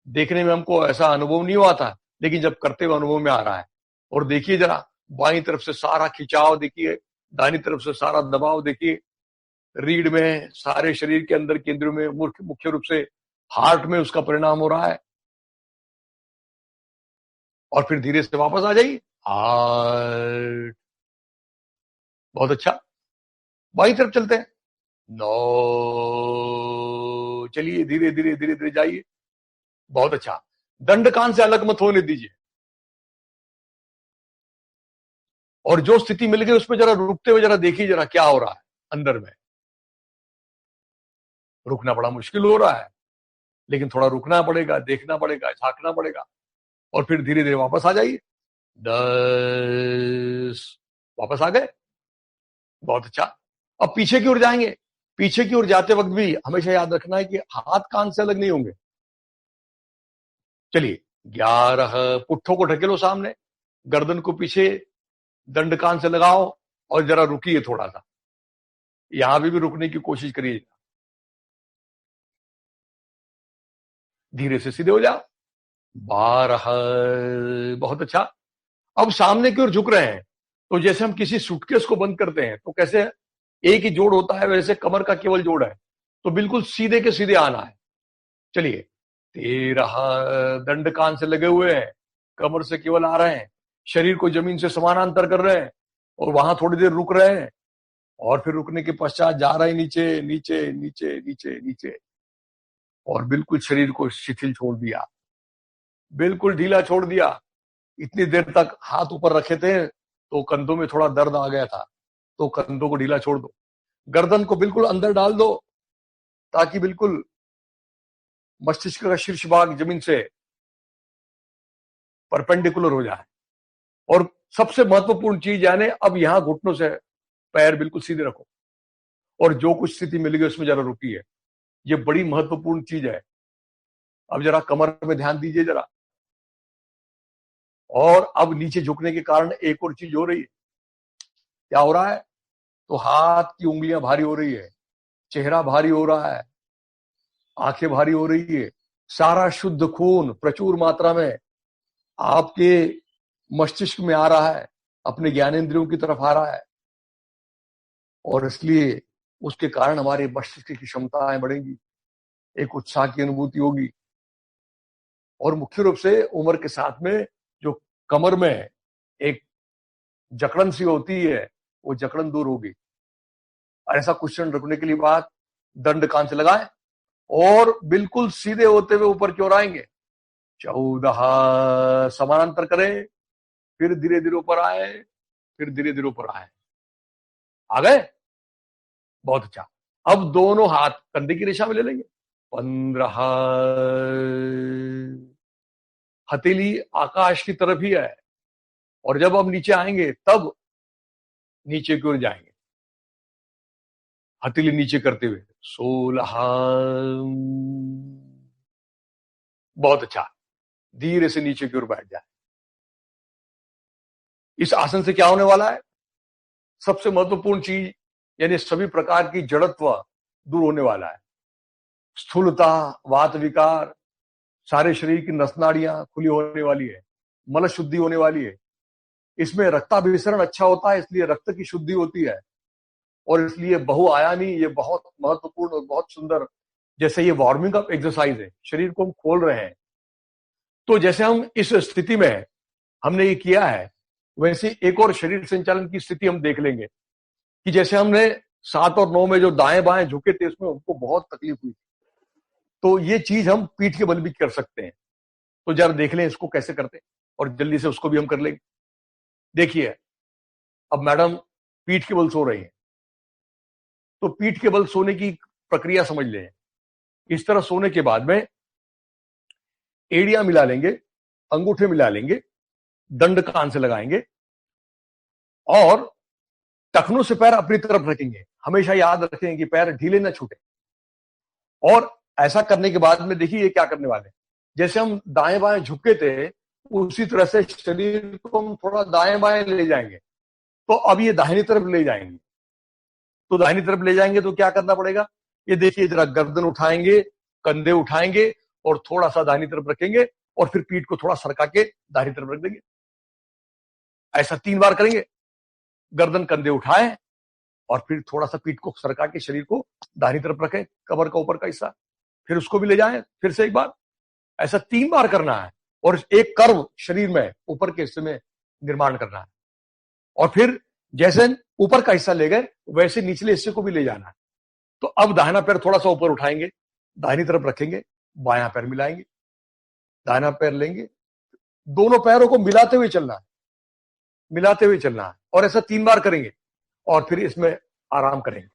देखने में हमको ऐसा अनुभव नहीं हुआ था, लेकिन जब करते हुए अनुभव में आ रहा है। और देखिए जरा बाईं तरफ से सारा खिंचाव देखिए, दाहिनी तरफ से सारा दबाव देखिए, रीढ़ में, सारे शरीर के अंदर केंद्रों में, मुख्य रूप से हार्ट में उसका परिणाम हो रहा है। और फिर धीरे से वापस आ जाइए। 8, बहुत अच्छा। बाईं तरफ चलते हैं। 9, चलिए धीरे धीरे धीरे धीरे जाइए। बहुत अच्छा। दंड कान से अलग मत होने दीजिए, और जो स्थिति मिल गई उसमें जरा रुकते हुए जरा देखिए जरा क्या हो रहा है अंदर में। रुकना बड़ा मुश्किल हो रहा है, लेकिन थोड़ा रुकना पड़ेगा, देखना पड़ेगा, झांकना पड़ेगा। और फिर धीरे धीरे वापस आ जाइए। 10, वापस आ गए। बहुत अच्छा। अब पीछे की ओर जाएंगे। पीछे की ओर जाते वक्त भी हमेशा याद रखना है कि हाथ कान से अलग नहीं होंगे। चलिए 11, पुट्ठों को ढकेलो सामने, गर्दन को पीछे, दंड कान से लगाओ, और जरा रुकिए थोड़ा सा, यहां भी रुकने की कोशिश करिए। धीरे से सीधे हो जाओ। 12, बहुत अच्छा। अब सामने की ओर झुक रहे हैं, तो जैसे हम किसी सूटकेस को बंद करते हैं तो कैसे एक ही जोड़ होता है, वैसे कमर का केवल जोड़ है, तो बिल्कुल सीधे के सीधे आना है। चलिए 13, दंड कान से लगे हुए हैं, कमर से केवल आ रहे हैं, शरीर को जमीन से समानांतर कर रहे हैं, और वहां थोड़ी देर रुक रहे हैं, और फिर रुकने के पश्चात जा रहे हैं नीचे नीचे नीचे नीचे नीचे, और बिल्कुल शरीर को शिथिल छोड़ दिया, बिल्कुल ढीला छोड़ दिया। इतनी देर तक हाथ ऊपर रखे थे तो कंधों में थोड़ा दर्द आ गया था, तो कंधों को ढीला छोड़ दो। गर्दन को बिल्कुल अंदर डाल दो, ताकि बिल्कुल मस्तिष्क का शीर्ष भाग जमीन से परपेंडिकुलर हो जाए। और सबसे महत्वपूर्ण चीज यानी अब यहां घुटनों से पैर बिल्कुल सीधे रखो, और जो कुछ स्थिति मिल गई उसमें जरा रुकी है। ये बड़ी महत्वपूर्ण चीज है। अब जरा कमर में ध्यान दीजिए जरा, और अब नीचे झुकने के कारण एक और चीज हो रही है। क्या हो रहा है? तो हाथ की उंगलियां भारी हो रही है, चेहरा भारी हो रहा है, आंखें भारी हो रही है, सारा शुद्ध खून प्रचुर मात्रा में आपके मस्तिष्क में आ रहा है, अपने ज्ञानेंद्रियों की तरफ आ रहा है, और इसलिए उसके कारण हमारे मस्तिष्क की क्षमताएं बढ़ेंगी, एक उत्साह की अनुभूति होगी, और मुख्य रूप से उम्र के साथ में जो कमर में एक जकड़न सी होती है, वो जकड़न दूर होगी। और ऐसा कुछ क्षण रुकने के लिए बाद दंड कान से लगाएं और बिल्कुल सीधे होते हुए ऊपर की ओर आएंगे। 14 समानांतर करें, फिर धीरे धीरे ऊपर आए, फिर धीरे धीरे ऊपर आए। आ गए? बहुत अच्छा। अब दोनों हाथ कंधे की रेखा में ले लेंगे। 15, हथेली आकाश की तरफ ही है, और जब हम नीचे आएंगे तब नीचे की ओर जाएंगे, हथेली नीचे करते हुए। 16, बहुत अच्छा। धीरे से नीचे की ओर बैठ जाए। इस आसन से क्या होने वाला है? सबसे महत्वपूर्ण चीज, यानी सभी प्रकार की जड़त्व दूर होने वाला है। स्थूलता, वात विकार, सारे शरीर की नस नाड़ियां खुली होने वाली है, मल शुद्धि होने वाली है। इसमें रक्ताभिसरण अच्छा होता है, इसलिए रक्त की शुद्धि होती है, और इसलिए बहुआयामी ये बहुत महत्वपूर्ण और बहुत सुंदर, जैसे ये वार्मिंग अप एक्सरसाइज है, शरीर को हम खोल रहे हैं। तो जैसे हम इस स्थिति में हमने ये किया है, वैसे एक और शरीर संचालन की स्थिति हम देख लेंगे कि जैसे हमने 7 और 9 में जो दाएं बाएं झुके थे, उसमें हमको बहुत तकलीफ हुई, तो ये चीज हम पीठ के बल भी कर सकते हैं। तो जरा देख लें इसको कैसे करते हैं, और जल्दी से उसको भी हम कर लेंगे। देखिए, अब मैडम पीठ के बल सो रही हैं, तो पीठ के बल सोने की प्रक्रिया समझ लें। इस तरह सोने के बाद में एड़ियां मिला लेंगे, अंगूठे मिला लेंगे, दंड कान से लगाएंगे, और टखनों से पैर अपनी तरफ रखेंगे। हमेशा याद रखें कि पैर ढीले न छूटे। और ऐसा करने के बाद में देखिए ये क्या करने वाले हैं। जैसे हम दाएं बाएं झुके थे, उसी तरह से शरीर को हम थोड़ा दाएं बाएं ले जाएंगे। तो अब ये दाहिनी तरफ ले जाएंगे, तो दाहिनी तरफ ले जाएंगे तो क्या करना पड़ेगा? ये देखिए, जरा गर्दन उठाएंगे, कंधे उठाएंगे, और थोड़ा सा दाहिनी तरफ रखेंगे, और फिर पीठ को थोड़ा सरका के दाहिनी तरफ रख देंगे। ऐसा 3 बार करेंगे। गर्दन कंधे उठाएं, और फिर थोड़ा सा पीठ को सरका के शरीर को दाहिनी तरफ रखें, कमर का ऊपर का हिस्सा, फिर उसको भी ले जाएं, फिर से एक बार। ऐसा 3 बार करना है, और एक कर्व शरीर में ऊपर के हिस्से में निर्माण करना है। और फिर जैसे ऊपर का हिस्सा ले गए, वैसे निचले हिस्से को भी ले जाना है। तो अब दाहिना पैर थोड़ा सा ऊपर उठाएंगे, दाहिनी तरफ रखेंगे, बायां पैर मिलाएंगे, दाहिना पैर लेंगे, दोनों पैरों को मिलाते हुए चलना है, मिलाते हुए चलना है, और ऐसा 3 बार करेंगे, और फिर इसमें आराम करेंगे।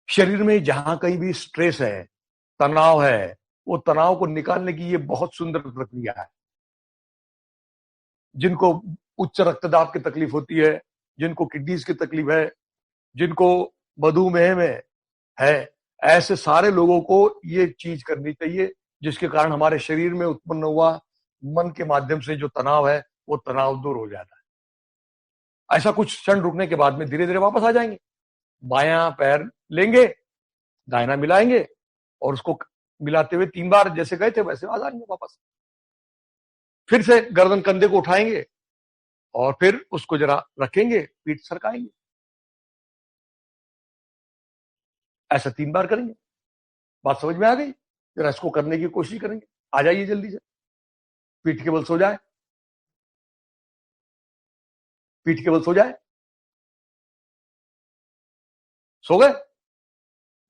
शरीर में जहां कहीं भी स्ट्रेस है, तनाव है, वो तनाव को निकालने की ये बहुत सुंदर प्रक्रिया है। जिनको उच्च रक्तदाब की तकलीफ होती है, जिनको किडनीज की तकलीफ है, जिनको मधुमेह में है, ऐसे सारे लोगों को ये चीज करनी चाहिए, जिसके कारण हमारे शरीर में उत्पन्न हुआ मन के माध्यम से जो तनाव है, वो तनाव दूर हो जाता है। ऐसा कुछ क्षण रुकने के बाद में धीरे धीरे वापस आ जाएंगे। बायां पैर लेंगे, दाहिना मिलाएंगे, और उसको मिलाते हुए 3 बार जैसे गए थे वैसे आ जाएंगे वापस। फिर से गर्दन कंधे को उठाएंगे, और फिर उसको जरा रखेंगे, पीठ सरकाएंगे। ऐसा 3 बार करेंगे। बात समझ में आ गई? जरा इसको करने की कोशिश करेंगे। आ जाइए जल्दी से। पीठ के बल सो जाए, पीठ के बल सो जाए। सो गए?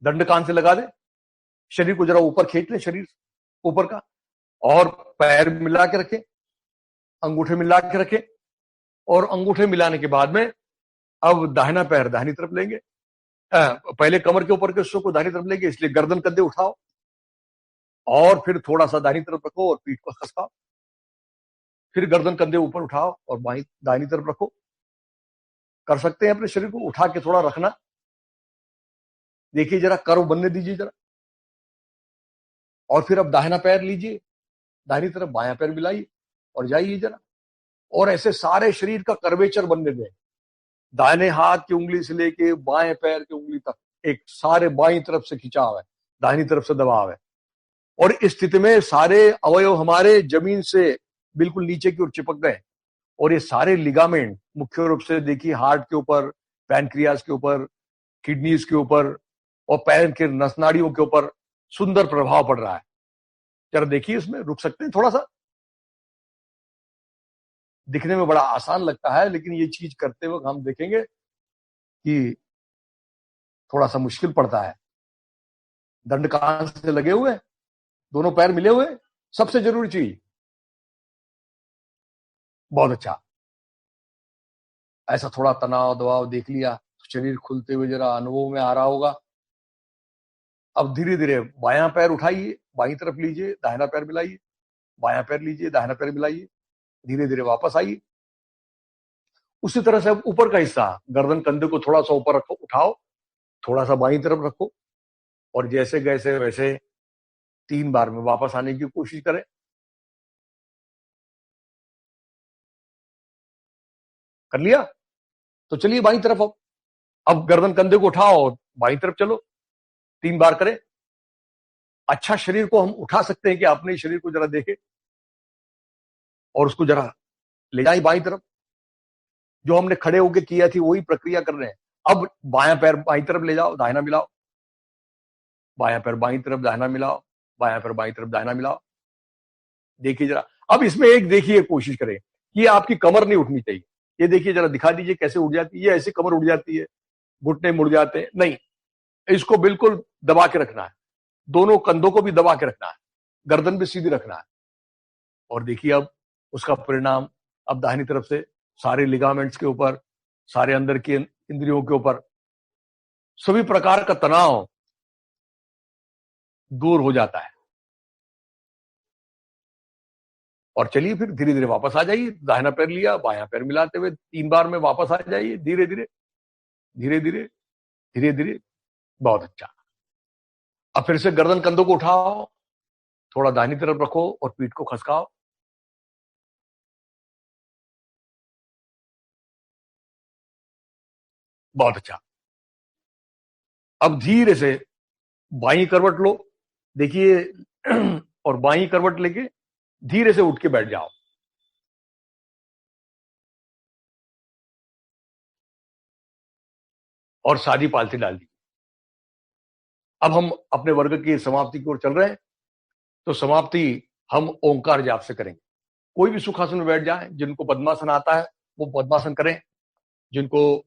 दंड कान से लगा दे, शरीर को जरा ऊपर खींच ले, शरीर ऊपर का, और पैर मिला के रखें, अंगूठे मिला के रखें, और अंगूठे मिलाने के बाद में अब दाहिना पैर दाहिनी तरफ लेंगे। पहले कमर के ऊपर के हिस्सों को दाहिनी तरफ लेंगे, इसलिए गर्दन कंधे उठाओ, और फिर थोड़ा सा दाहिनी तरफ रखो और पीठ को खसकाओ। फिर गर्दन कंधे ऊपर उठाओ और बाई दाहिनी तरफ रखो। कर सकते हैं अपने शरीर को उठा के थोड़ा रखना। देखिए जरा कर्व बनने दीजिए जरा। और फिर अब दाहिना पैर लीजिए, दाहिनी तरफ बायां पैर मिलाइए और जाइए जरा, और ऐसे सारे शरीर का कर्वेचर बनने दें, दाहिने हाथ की उंगली से लेके बाएं पैर की उंगली तक एक सारे बाईं तरफ से खिंचाव है, दाहिनी तरफ से दबाव है। और इस स्थिति में सारे अवयव हमारे जमीन से बिल्कुल नीचे की ओर चिपक गए, और ये सारे लिगामेंट मुख्य रूप से देखिए हार्ट के ऊपर, पैनक्रियाज के ऊपर, किडनीज के ऊपर और पैर के नसनाड़ियों के ऊपर सुंदर प्रभाव पड़ रहा है। जरा देखिए, इसमें रुक सकते हैं थोड़ा सा? दिखने में बड़ा आसान लगता है, लेकिन ये चीज करते वक्त हम देखेंगे कि थोड़ा सा मुश्किल पड़ता है। दंड कहां से लगे हुए, दोनों पैर मिले हुए, सबसे जरूरी चीज। बहुत अच्छा, ऐसा थोड़ा तनाव दबाव देख लिया तो शरीर खुलते हुए जरा अनुभव में आ रहा होगा। अब धीरे धीरे बायां पैर उठाइए, बाईं तरफ लीजिए, दाहिना पैर मिलाइए, बायां पैर लीजिए, दाहिना पैर मिलाइए, धीरे धीरे वापस आइए। उसी तरह से अब ऊपर का हिस्सा, गर्दन कंधे को थोड़ा सा ऊपर रखो, उठाओ, थोड़ा सा बाईं तरफ रखो, और जैसे गैसे वैसे 3 बार में वापस आने की कोशिश करें। कर लिया? तो चलिए बाईं तरफ। अब गर्दन कंधे को उठाओ, बाईं तरफ चलो, 3 बार करें। अच्छा, शरीर को हम उठा सकते हैं कि अपने शरीर को जरा देखें और उसको जरा ले जाए बाईं तरफ। जो हमने खड़े होकर किया थी वही प्रक्रिया कर रहे हैं। अब बायां पैर बाईं तरफ ले जाओ, दाहिना मिलाओ, बायां पैर बाईं तरफ, दाहिना मिलाओ, बायां पैर बाईं तरफ, दाहिना मिलाओ। देखिए जरा, अब इसमें एक देखिए, कोशिश करें कि आपकी कमर नहीं उठनी चाहिए। ये देखिए जरा, दिखा दीजिए कैसे उठ जाती है। ये ऐसी कमर उठ जाती है, घुटने मुड़ जाते हैं, नहीं, इसको बिल्कुल दबा के रखना है। दोनों कंधों को भी दबा के रखना है, गर्दन भी सीधी रखना है। और देखिए अब उसका परिणाम, अब दाहिनी तरफ से सारे लिगामेंट्स के ऊपर, सारे अंदर के इंद्रियों के ऊपर सभी प्रकार का तनाव दूर हो जाता है। और चलिए फिर धीरे धीरे वापस आ जाइए, दाहिना पैर लिया, बायां पैर मिलाते हुए 3 बार में वापस आ जाइए, धीरे धीरे धीरे धीरे धीरे धीरे। बहुत अच्छा। अब फिर से गर्दन कंधों को उठाओ, थोड़ा दाहिनी तरफ रखो और पीठ को खसकाओ। बहुत अच्छा। अब धीरे से बाईं करवट लो, देखिए, और बाईं करवट लेके धीरे से उठ के बैठ जाओ। और सादी पालथी डाल दी। अब हम अपने वर्ग की समाप्ति की ओर चल रहे हैं, तो समाप्ति हम ओंकार जाप से करेंगे। कोई भी सुखासन में बैठ जाए, जिनको पद्मासन आता है वो पद्मासन करें, जिनको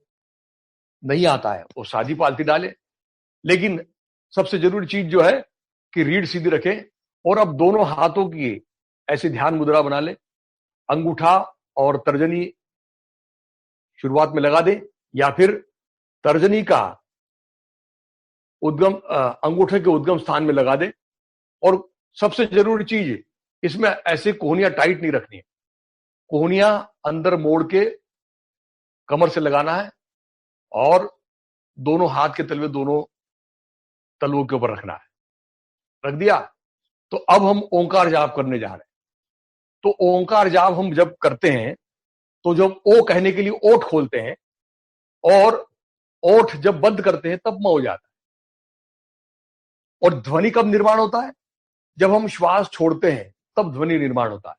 नहीं आता है वो सादी पालथी डाले। लेकिन सबसे जरूरी चीज जो है कि रीढ़ सीधी रखें, और अब दोनों हाथों की ऐसी ध्यान मुद्रा बना ले। अंगूठा और तर्जनी शुरुआत में लगा दें, या फिर तर्जनी का उद्गम अंगूठे के उद्गम स्थान में लगा दें। और सबसे जरूरी चीज, इसमें ऐसे कोहनियां टाइट नहीं रखनी है, कोहनियां अंदर मोड़ के कमर से लगाना है, और दोनों हाथ के तलवे दोनों तलवों के ऊपर रखना है। रख दिया? तो अब हम ओंकार जाप करने जा रहे हैं। तो ओंकार जाप हम जब करते हैं, तो जब ओ कहने के लिए ओठ खोलते हैं, और ओठ जब बंद करते हैं तब म हो जाता है। और ध्वनि कब निर्माण होता है? जब हम श्वास छोड़ते हैं तब ध्वनि निर्माण होता है।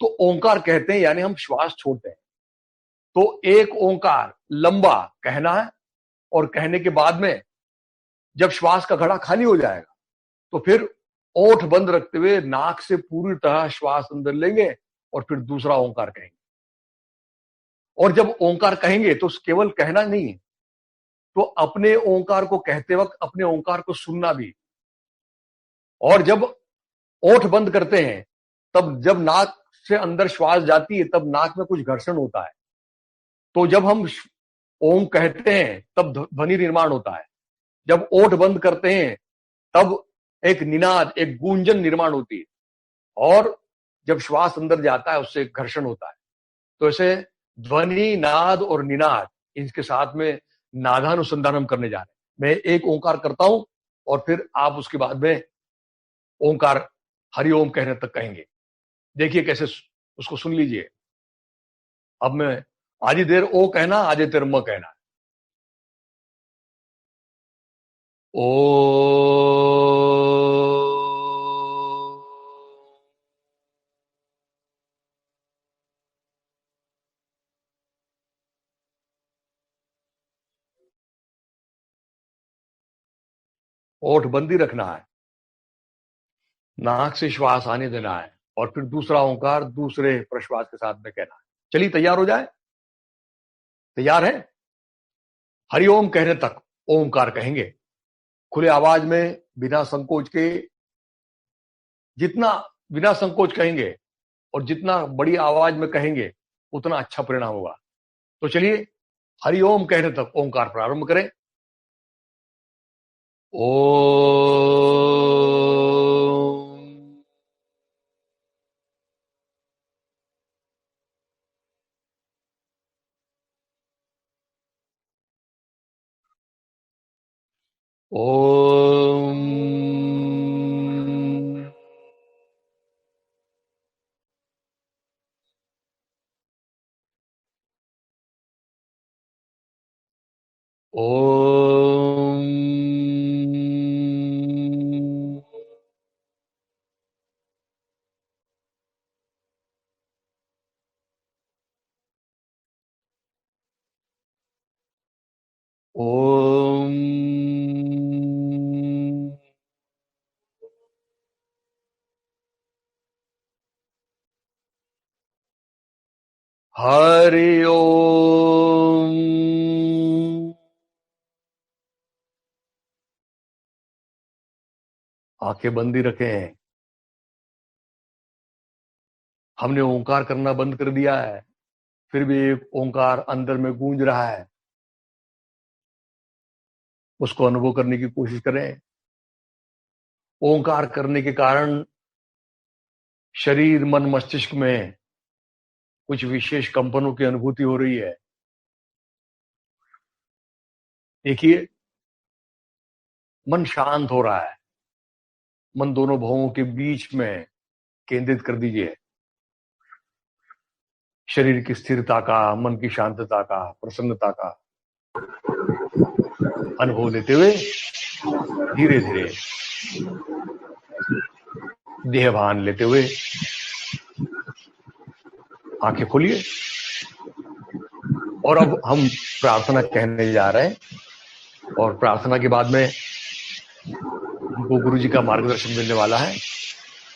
तो ओंकार कहते हैं यानी हम श्वास छोड़ते हैं। तो एक ओंकार लंबा कहना है, और कहने के बाद में जब श्वास का घड़ा खाली हो जाएगा तो फिर ओठ बंद रखते हुए नाक से पूरी तरह श्वास अंदर लेंगे, और फिर दूसरा ओंकार कहेंगे। और जब ओंकार कहेंगे तो केवल कहना नहीं है, तो अपने ओंकार को कहते वक्त अपने ओंकार को सुनना भी। और जब ओठ बंद करते हैं, तब जब नाक से अंदर श्वास जाती है तब नाक में कुछ घर्षण होता है। तो जब हम ओम कहते हैं तब ध्वनि निर्माण होता है। जब ओठ बंद करते हैं तब एक निनाद, एक गूंजन निर्माण होती है। और जब श्वास अंदर जाता है उससे घर्षण होता है। तो ऐसे ध्वनि, नाद और निनाद, इनके साथ में नादानुसंधान हम करने जा रहे हैं। मैं एक ओंकार करता हूं और फिर आप उसके बाद में ओंकार हरिओम कहने तक कहेंगे। देखिए कैसे उसको सुन लीजिए। अब मैं आधी देर ओ कहना, आधी देर म कहना। ओ ओठ बंदी रखना है, नाक से श्वास आने देना है, और फिर दूसरा ओंकार दूसरे प्रश्वास के साथ में कहना है। चलिए तैयार हो जाए। तैयार है? हरिओम कहने तक ओंकार कहेंगे खुले आवाज में, बिना संकोच के। जितना बिना संकोच कहेंगे और जितना बड़ी आवाज में कहेंगे उतना अच्छा परिणाम होगा। तो चलिए हरिओम कहने तक ओंकार प्रारंभ करें। ओ ओम ओम ओम हरि ओम। आंखें बंदी रखें। हमने ओंकार करना बंद कर दिया है, फिर भी एक ओंकार अंदर में गूंज रहा है, उसको अनुभव करने की कोशिश करें। ओंकार करने के कारण शरीर, मन, मस्तिष्क में कुछ विशेष कंपनों की अनुभूति हो रही है। देखिए मन शांत हो रहा है। मन दोनों भवों के बीच में केंद्रित कर दीजिए। शरीर की स्थिरता का, मन की शांतता का, प्रसन्नता का अनुभव लेते हुए धीरे धीरे देह भान लेते हुए आंखें खोलिए। और अब हम प्रार्थना कहने जा रहे हैं, और प्रार्थना के बाद में हमको गुरु जी का मार्गदर्शन मिलने वाला है।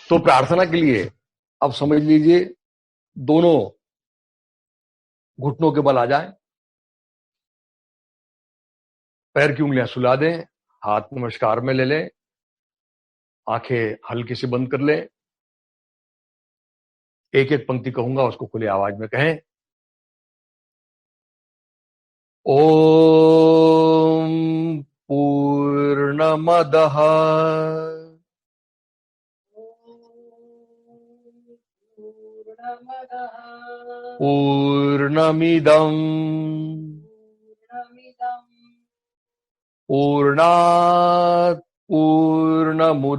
तो प्रार्थना के लिए अब समझ लीजिए दोनों घुटनों के बल आ जाए, पैर की उंगलियां सुला दें, हाथ नमस्कार में ले लें, आंखें हल्की से बंद कर लें। एक एक पंक्ति कहूंगा, उसको खुली आवाज में कहें। ओम पूर्णमदः पूर्णमिदं पूर्णात् पूर्णमुदच्यते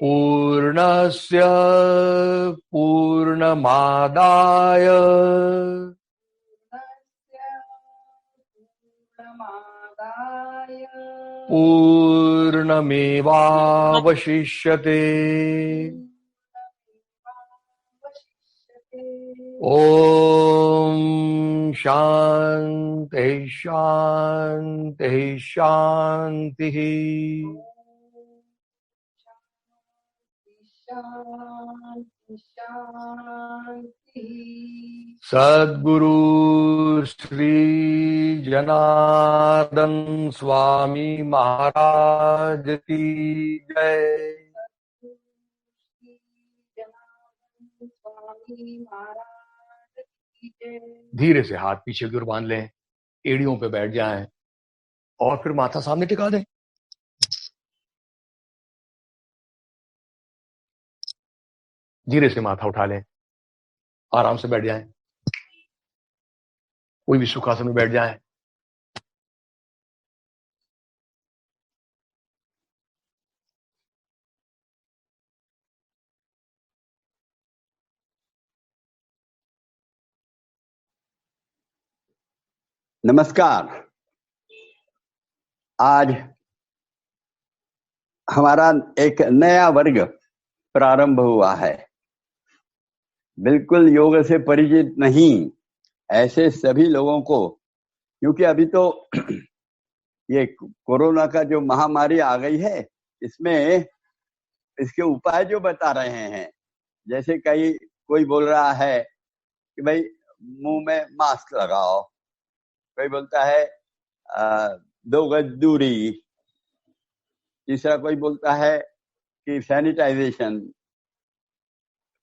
पूर्णस्य पूर्णमादाय पूर्णमेवावशिष्यते। ओम शांति शांति शांति। सद्गुरु श्री जनार्दन स्वामी महाराज की जय। धीरे से हाथ पीछे की ओर बांध लें, एड़ियों पे बैठ जाएं और फिर माथा सामने टिका दें। धीरे से माथा उठा लें, आराम से बैठ जाएं, कोई भी सुखासन में बैठ जाएं। नमस्कार। आज हमारा एक नया वर्ग प्रारंभ हुआ है। बिल्कुल योग से परिचित नहीं ऐसे सभी लोगों को, क्योंकि अभी तो ये कोरोना का जो महामारी आ गई है, इसमें इसके उपाय जो बता रहे हैं, जैसे कोई बोल रहा है कि भाई मुंह में मास्क लगाओ, कोई बोलता है 2 गज दूरी, तीसरा कोई बोलता है कि सैनिटाइजेशन,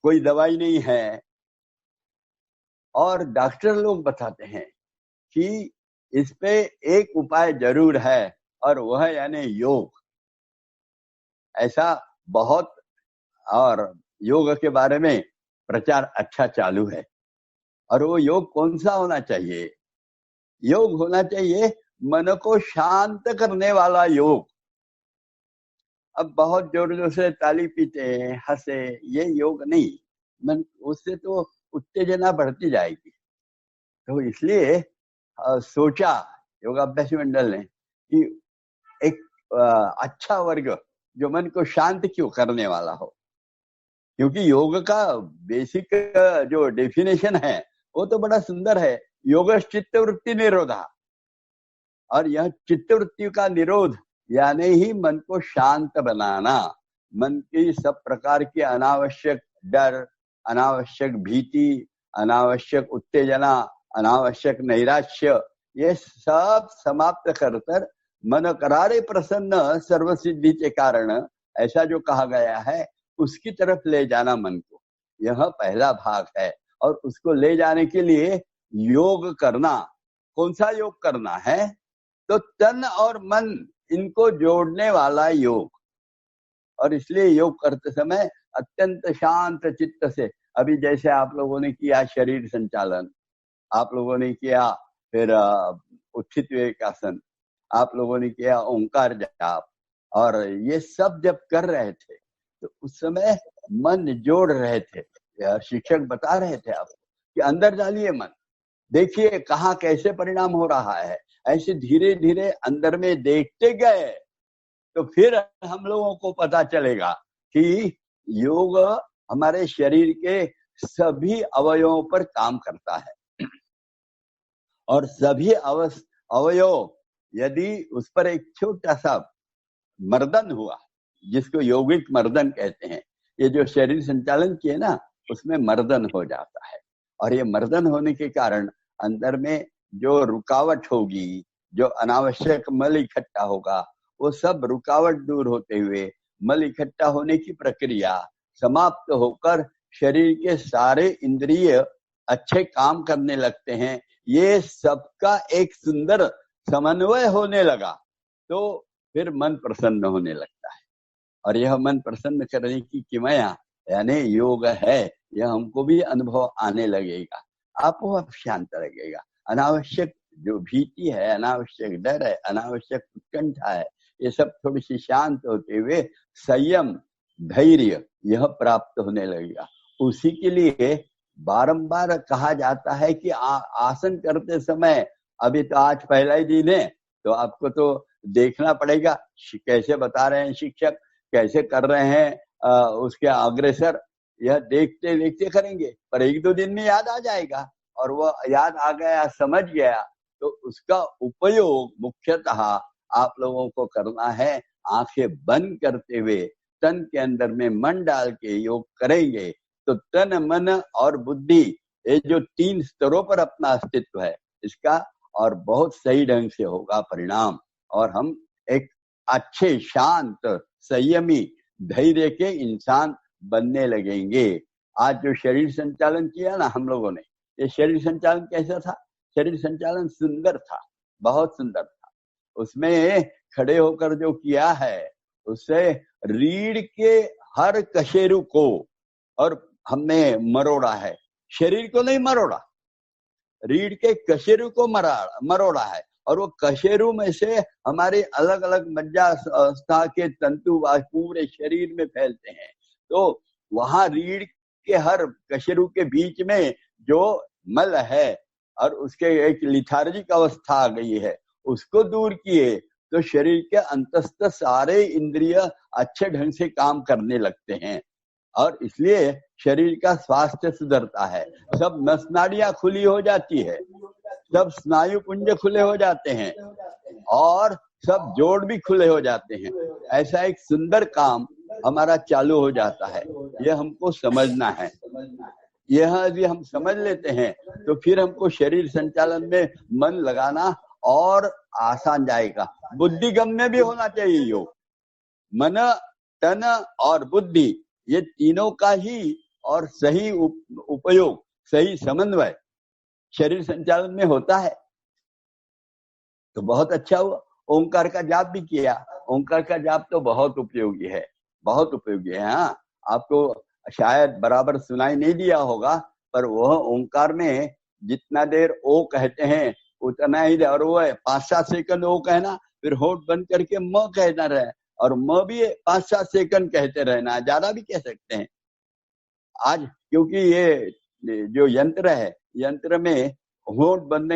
कोई दवाई नहीं है। और डॉक्टर लोग बताते हैं कि इस पे एक उपाय जरूर है, और वह है यानी योग। ऐसा बहुत, और योग के बारे में प्रचार अच्छा चालू है। और वो योग कौन सा होना चाहिए? योग होना चाहिए मन को शांत करने वाला योग। अब बहुत जोर जोर से ताली पीते हैं, हंसे, ये योग नहीं। मन उससे तो उत्तेजना बढ़ती जाएगी। तो इसलिए सोचा योगाभ्यास मंडल ने कि एक अच्छा वर्ग जो मन को शांत क्यों करने वाला हो, क्योंकि योग का बेसिक जो डेफिनेशन है वो तो बड़ा सुंदर है, योग चित्त वृत्ति निरोधा। और यह चित्त वृत्ति का निरोध यानी ही मन को शांत बनाना, मन की सब प्रकार की अनावश्यक डर, अनावश्यक भीति, अनावश्यक उत्तेजना, अनावश्यक नैराश्य, ये सब समाप्त कर मन करारे प्रसन्न सर्वसिद्धि के कारण, ऐसा जो कहा गया है, उसकी तरफ ले जाना मन को, यह पहला भाग है। और उसको ले जाने के लिए योग करना। कौन सा योग करना है? तो तन और मन इनको जोड़ने वाला योग। और इसलिए योग करते समय अत्यंत शांत चित्त से, अभी जैसे आप लोगों ने किया शरीर संचालन, आप लोगों ने किया फिर उत्थित विवेकासन, आप लोगों ने किया ओंकार जाप, और ये सब जब कर रहे थे तो उस समय मन जोड़ रहे थे। शिक्षक बता रहे थे आपको कि अंदर डालिए मन, देखिए कहाँ कैसे परिणाम हो रहा है। ऐसे धीरे धीरे अंदर में देखते गए तो फिर हम लोगों को पता चलेगा कि योग हमारे शरीर के सभी अवयवों पर काम करता है। और सभी अवयव यदि उस पर एक छोटा सा मर्दन हुआ, जिसको यौगिक मर्दन कहते हैं, ये जो शरीर संचालन किए ना, उसमें मर्दन हो जाता है। और ये मर्दन होने के कारण अंदर में जो रुकावट होगी, जो अनावश्यक मल इकट्ठा होगा, वो सब रुकावट दूर होते हुए मल इकट्ठा होने की प्रक्रिया समाप्त होकर शरीर के सारे इंद्रिय अच्छे काम करने लगते हैं। ये सबका एक सुंदर समन्वय होने लगा तो फिर मन प्रसन्न होने लगता है। और यह मन प्रसन्न करने की किमया यानी योग है, यह हमको भी अनुभव आने लगेगा, आप शांत लगेगा। अनावश्यक जो भीति है, अनावश्यक डर है, अनावश्यक उत्कंठा है, ये सब थोड़ी सी शांत होते हुए संयम, धैर्य यह प्राप्त होने लगेगा। उसी के लिए बारंबार कहा जाता है कि आसन करते समय, अभी तो आज पहला ही दिन है तो आपको तो देखना पड़ेगा कैसे बता रहे हैं शिक्षक, कैसे कर रहे हैं उसके अग्रेसर, यह देखते देखते करेंगे, पर 1-2 दिन में याद आ जाएगा। और वह याद आ गया, समझ गया, तो उसका उपयोग मुख्यतः आप लोगों को करना है आंखें बंद करते हुए, तन के अंदर में मन डाल के योग करेंगे तो तन, मन और बुद्धि, ये जो 3 स्तरों पर अपना अस्तित्व है इसका, और बहुत सही ढंग से होगा परिणाम। और हम एक अच्छे, शांत, संयमी, धैर्य के इंसान बनने लगेंगे। आज जो शरीर संचालन किया ना हम लोगों ने, ये शरीर संचालन कैसा था? शरीर संचालन सुंदर था, बहुत सुंदर था। उसमें खड़े होकर जो किया है, उससे रीढ़ के हर कशेरु को और हमने मरोड़ा है, शरीर को नहीं मरोड़ा, रीढ़ के कशेरु को मरोड़ा है। और वो कशेरु में से हमारे अलग अलग मज्जास्था के तंतु पूरे शरीर में फैलते हैं। तो वहां रीढ़ के हर कशेरु के बीच में जो मल है, और उसके एक लिथार्जिक अवस्था आ गई है, उसको दूर किए तो शरीर के अंतस्थ सारे इंद्रिय अच्छे ढंग से काम करने लगते हैं और इसलिए शरीर का स्वास्थ्य सुधरता है। सब नस नाड़ियां खुली हो जाती है, सब स्नायु पुंज खुले हो जाते हैं और सब जोड़ भी खुले हो जाते हैं। ऐसा एक सुंदर काम हमारा चालू हो जाता है। यह हमको समझना है। यह यदि हम समझ लेते हैं तो फिर हमको शरीर संचालन में मन लगाना और आसान जाएगा। बुद्धिगम्य भी होना चाहिए योग। मन, तन और बुद्धि, ये तीनों का ही और सही उपयोग, सही समन्वय शरीर संचालन में होता है। तो बहुत अच्छा हुआ, ओंकार का जाप भी किया। ओंकार का जाप तो बहुत उपयोगी है, बहुत उपयोगी है। हाँ, आपको शायद बराबर सुनाई नहीं दिया होगा, पर वह ओंकार में जितना देर ओ कहते हैं उतना ही, और वो 5-7 सेकंड ओ कहना, फिर होठ बंद करके म कहना रहे, और म भी 5-7 सेकंड कहते रहना, ज्यादा भी कह सकते हैं। आज क्योंकि ये जो यंत्र है, यंत्र में होठ बंद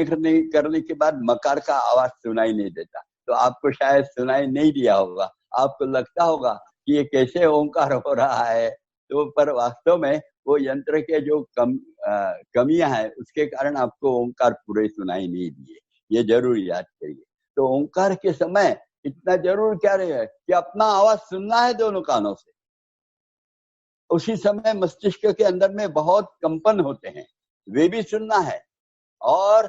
करने के बाद मकार का आवाज सुनाई नहीं देता, तो आपको शायद सुनाई नहीं दिया होगा। आपको लगता होगा कि ये कैसे ओंकार हो रहा है, तो पर वास्तव में वो यंत्र के जो कमियां हैं उसके कारण आपको ओंकार पूरे सुनाई नहीं दिए। ये जरूर याद करिए। तो ओंकार के समय इतना जरूर क्या रहे कि अपना आवाज सुनना है दोनों कानों से। उसी समय मस्तिष्क के अंदर में बहुत कंपन होते हैं, वे भी सुनना है, और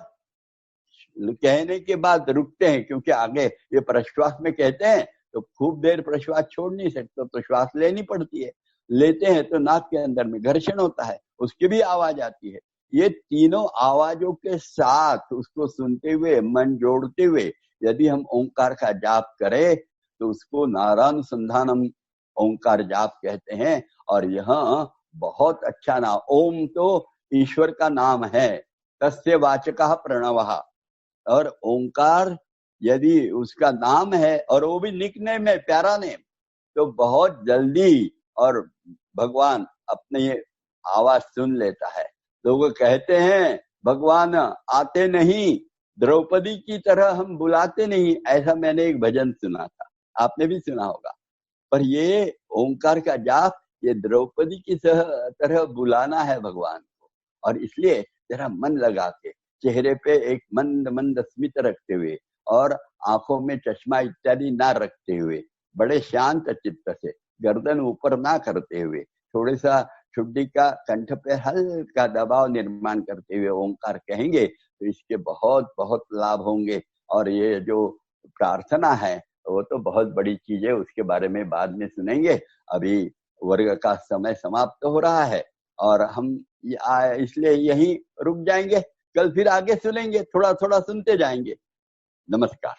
कहने के बाद रुकते हैं, क्योंकि आगे ये प्रश्वास में कहते हैं तो खूब देर प्रश्वास छोड़ नहीं सकते, तो श्वास लेनी पड़ती है। लेते हैं तो नाक के अंदर में घर्षण होता है, उसकी भी आवाज आती है। ये तीनों आवाजों के साथ उसको सुनते हुए, मन जोड़ते हुए यदि हम ओंकार का जाप करें तो उसको नारानुसंधानम ओंकार जाप कहते हैं। और यह बहुत अच्छा नाम, ओम तो ईश्वर का नाम है, तस्य वाचकः प्रणवः, और ओंकार यदि उसका नाम है और वो भी निकनेम है, प्यारा नेम, तो बहुत जल्दी और भगवान अपनी आवाज सुन लेता है। लोग कहते हैं भगवान आते नहीं, द्रौपदी की तरह हम बुलाते नहीं, ऐसा मैंने एक भजन सुना था, आपने भी सुना होगा। पर ये ओंकार का जाप, ये द्रौपदी की तरह बुलाना है भगवान को, और इसलिए जरा मन लगा के, चेहरे पे एक मंद मंद स्मित रखते हुए और आंखों में चश्मा इत्यादि ना रखते हुए, बड़े शांत चित्त से, गर्दन ऊपर ना करते हुए, थोड़े सा ठुड्डी का कंठ पे हल्का दबाव निर्माण करते हुए ओंकार कहेंगे तो इसके बहुत बहुत लाभ होंगे। और ये जो प्रार्थना है वो तो बहुत बड़ी चीज है, उसके बारे में बाद में सुनेंगे। अभी वर्ग का समय समाप्त हो रहा है और हम इसलिए यहीं रुक जाएंगे, कल फिर आगे सुनेंगे, थोड़ा थोड़ा सुनते जाएंगे। नमस्कार।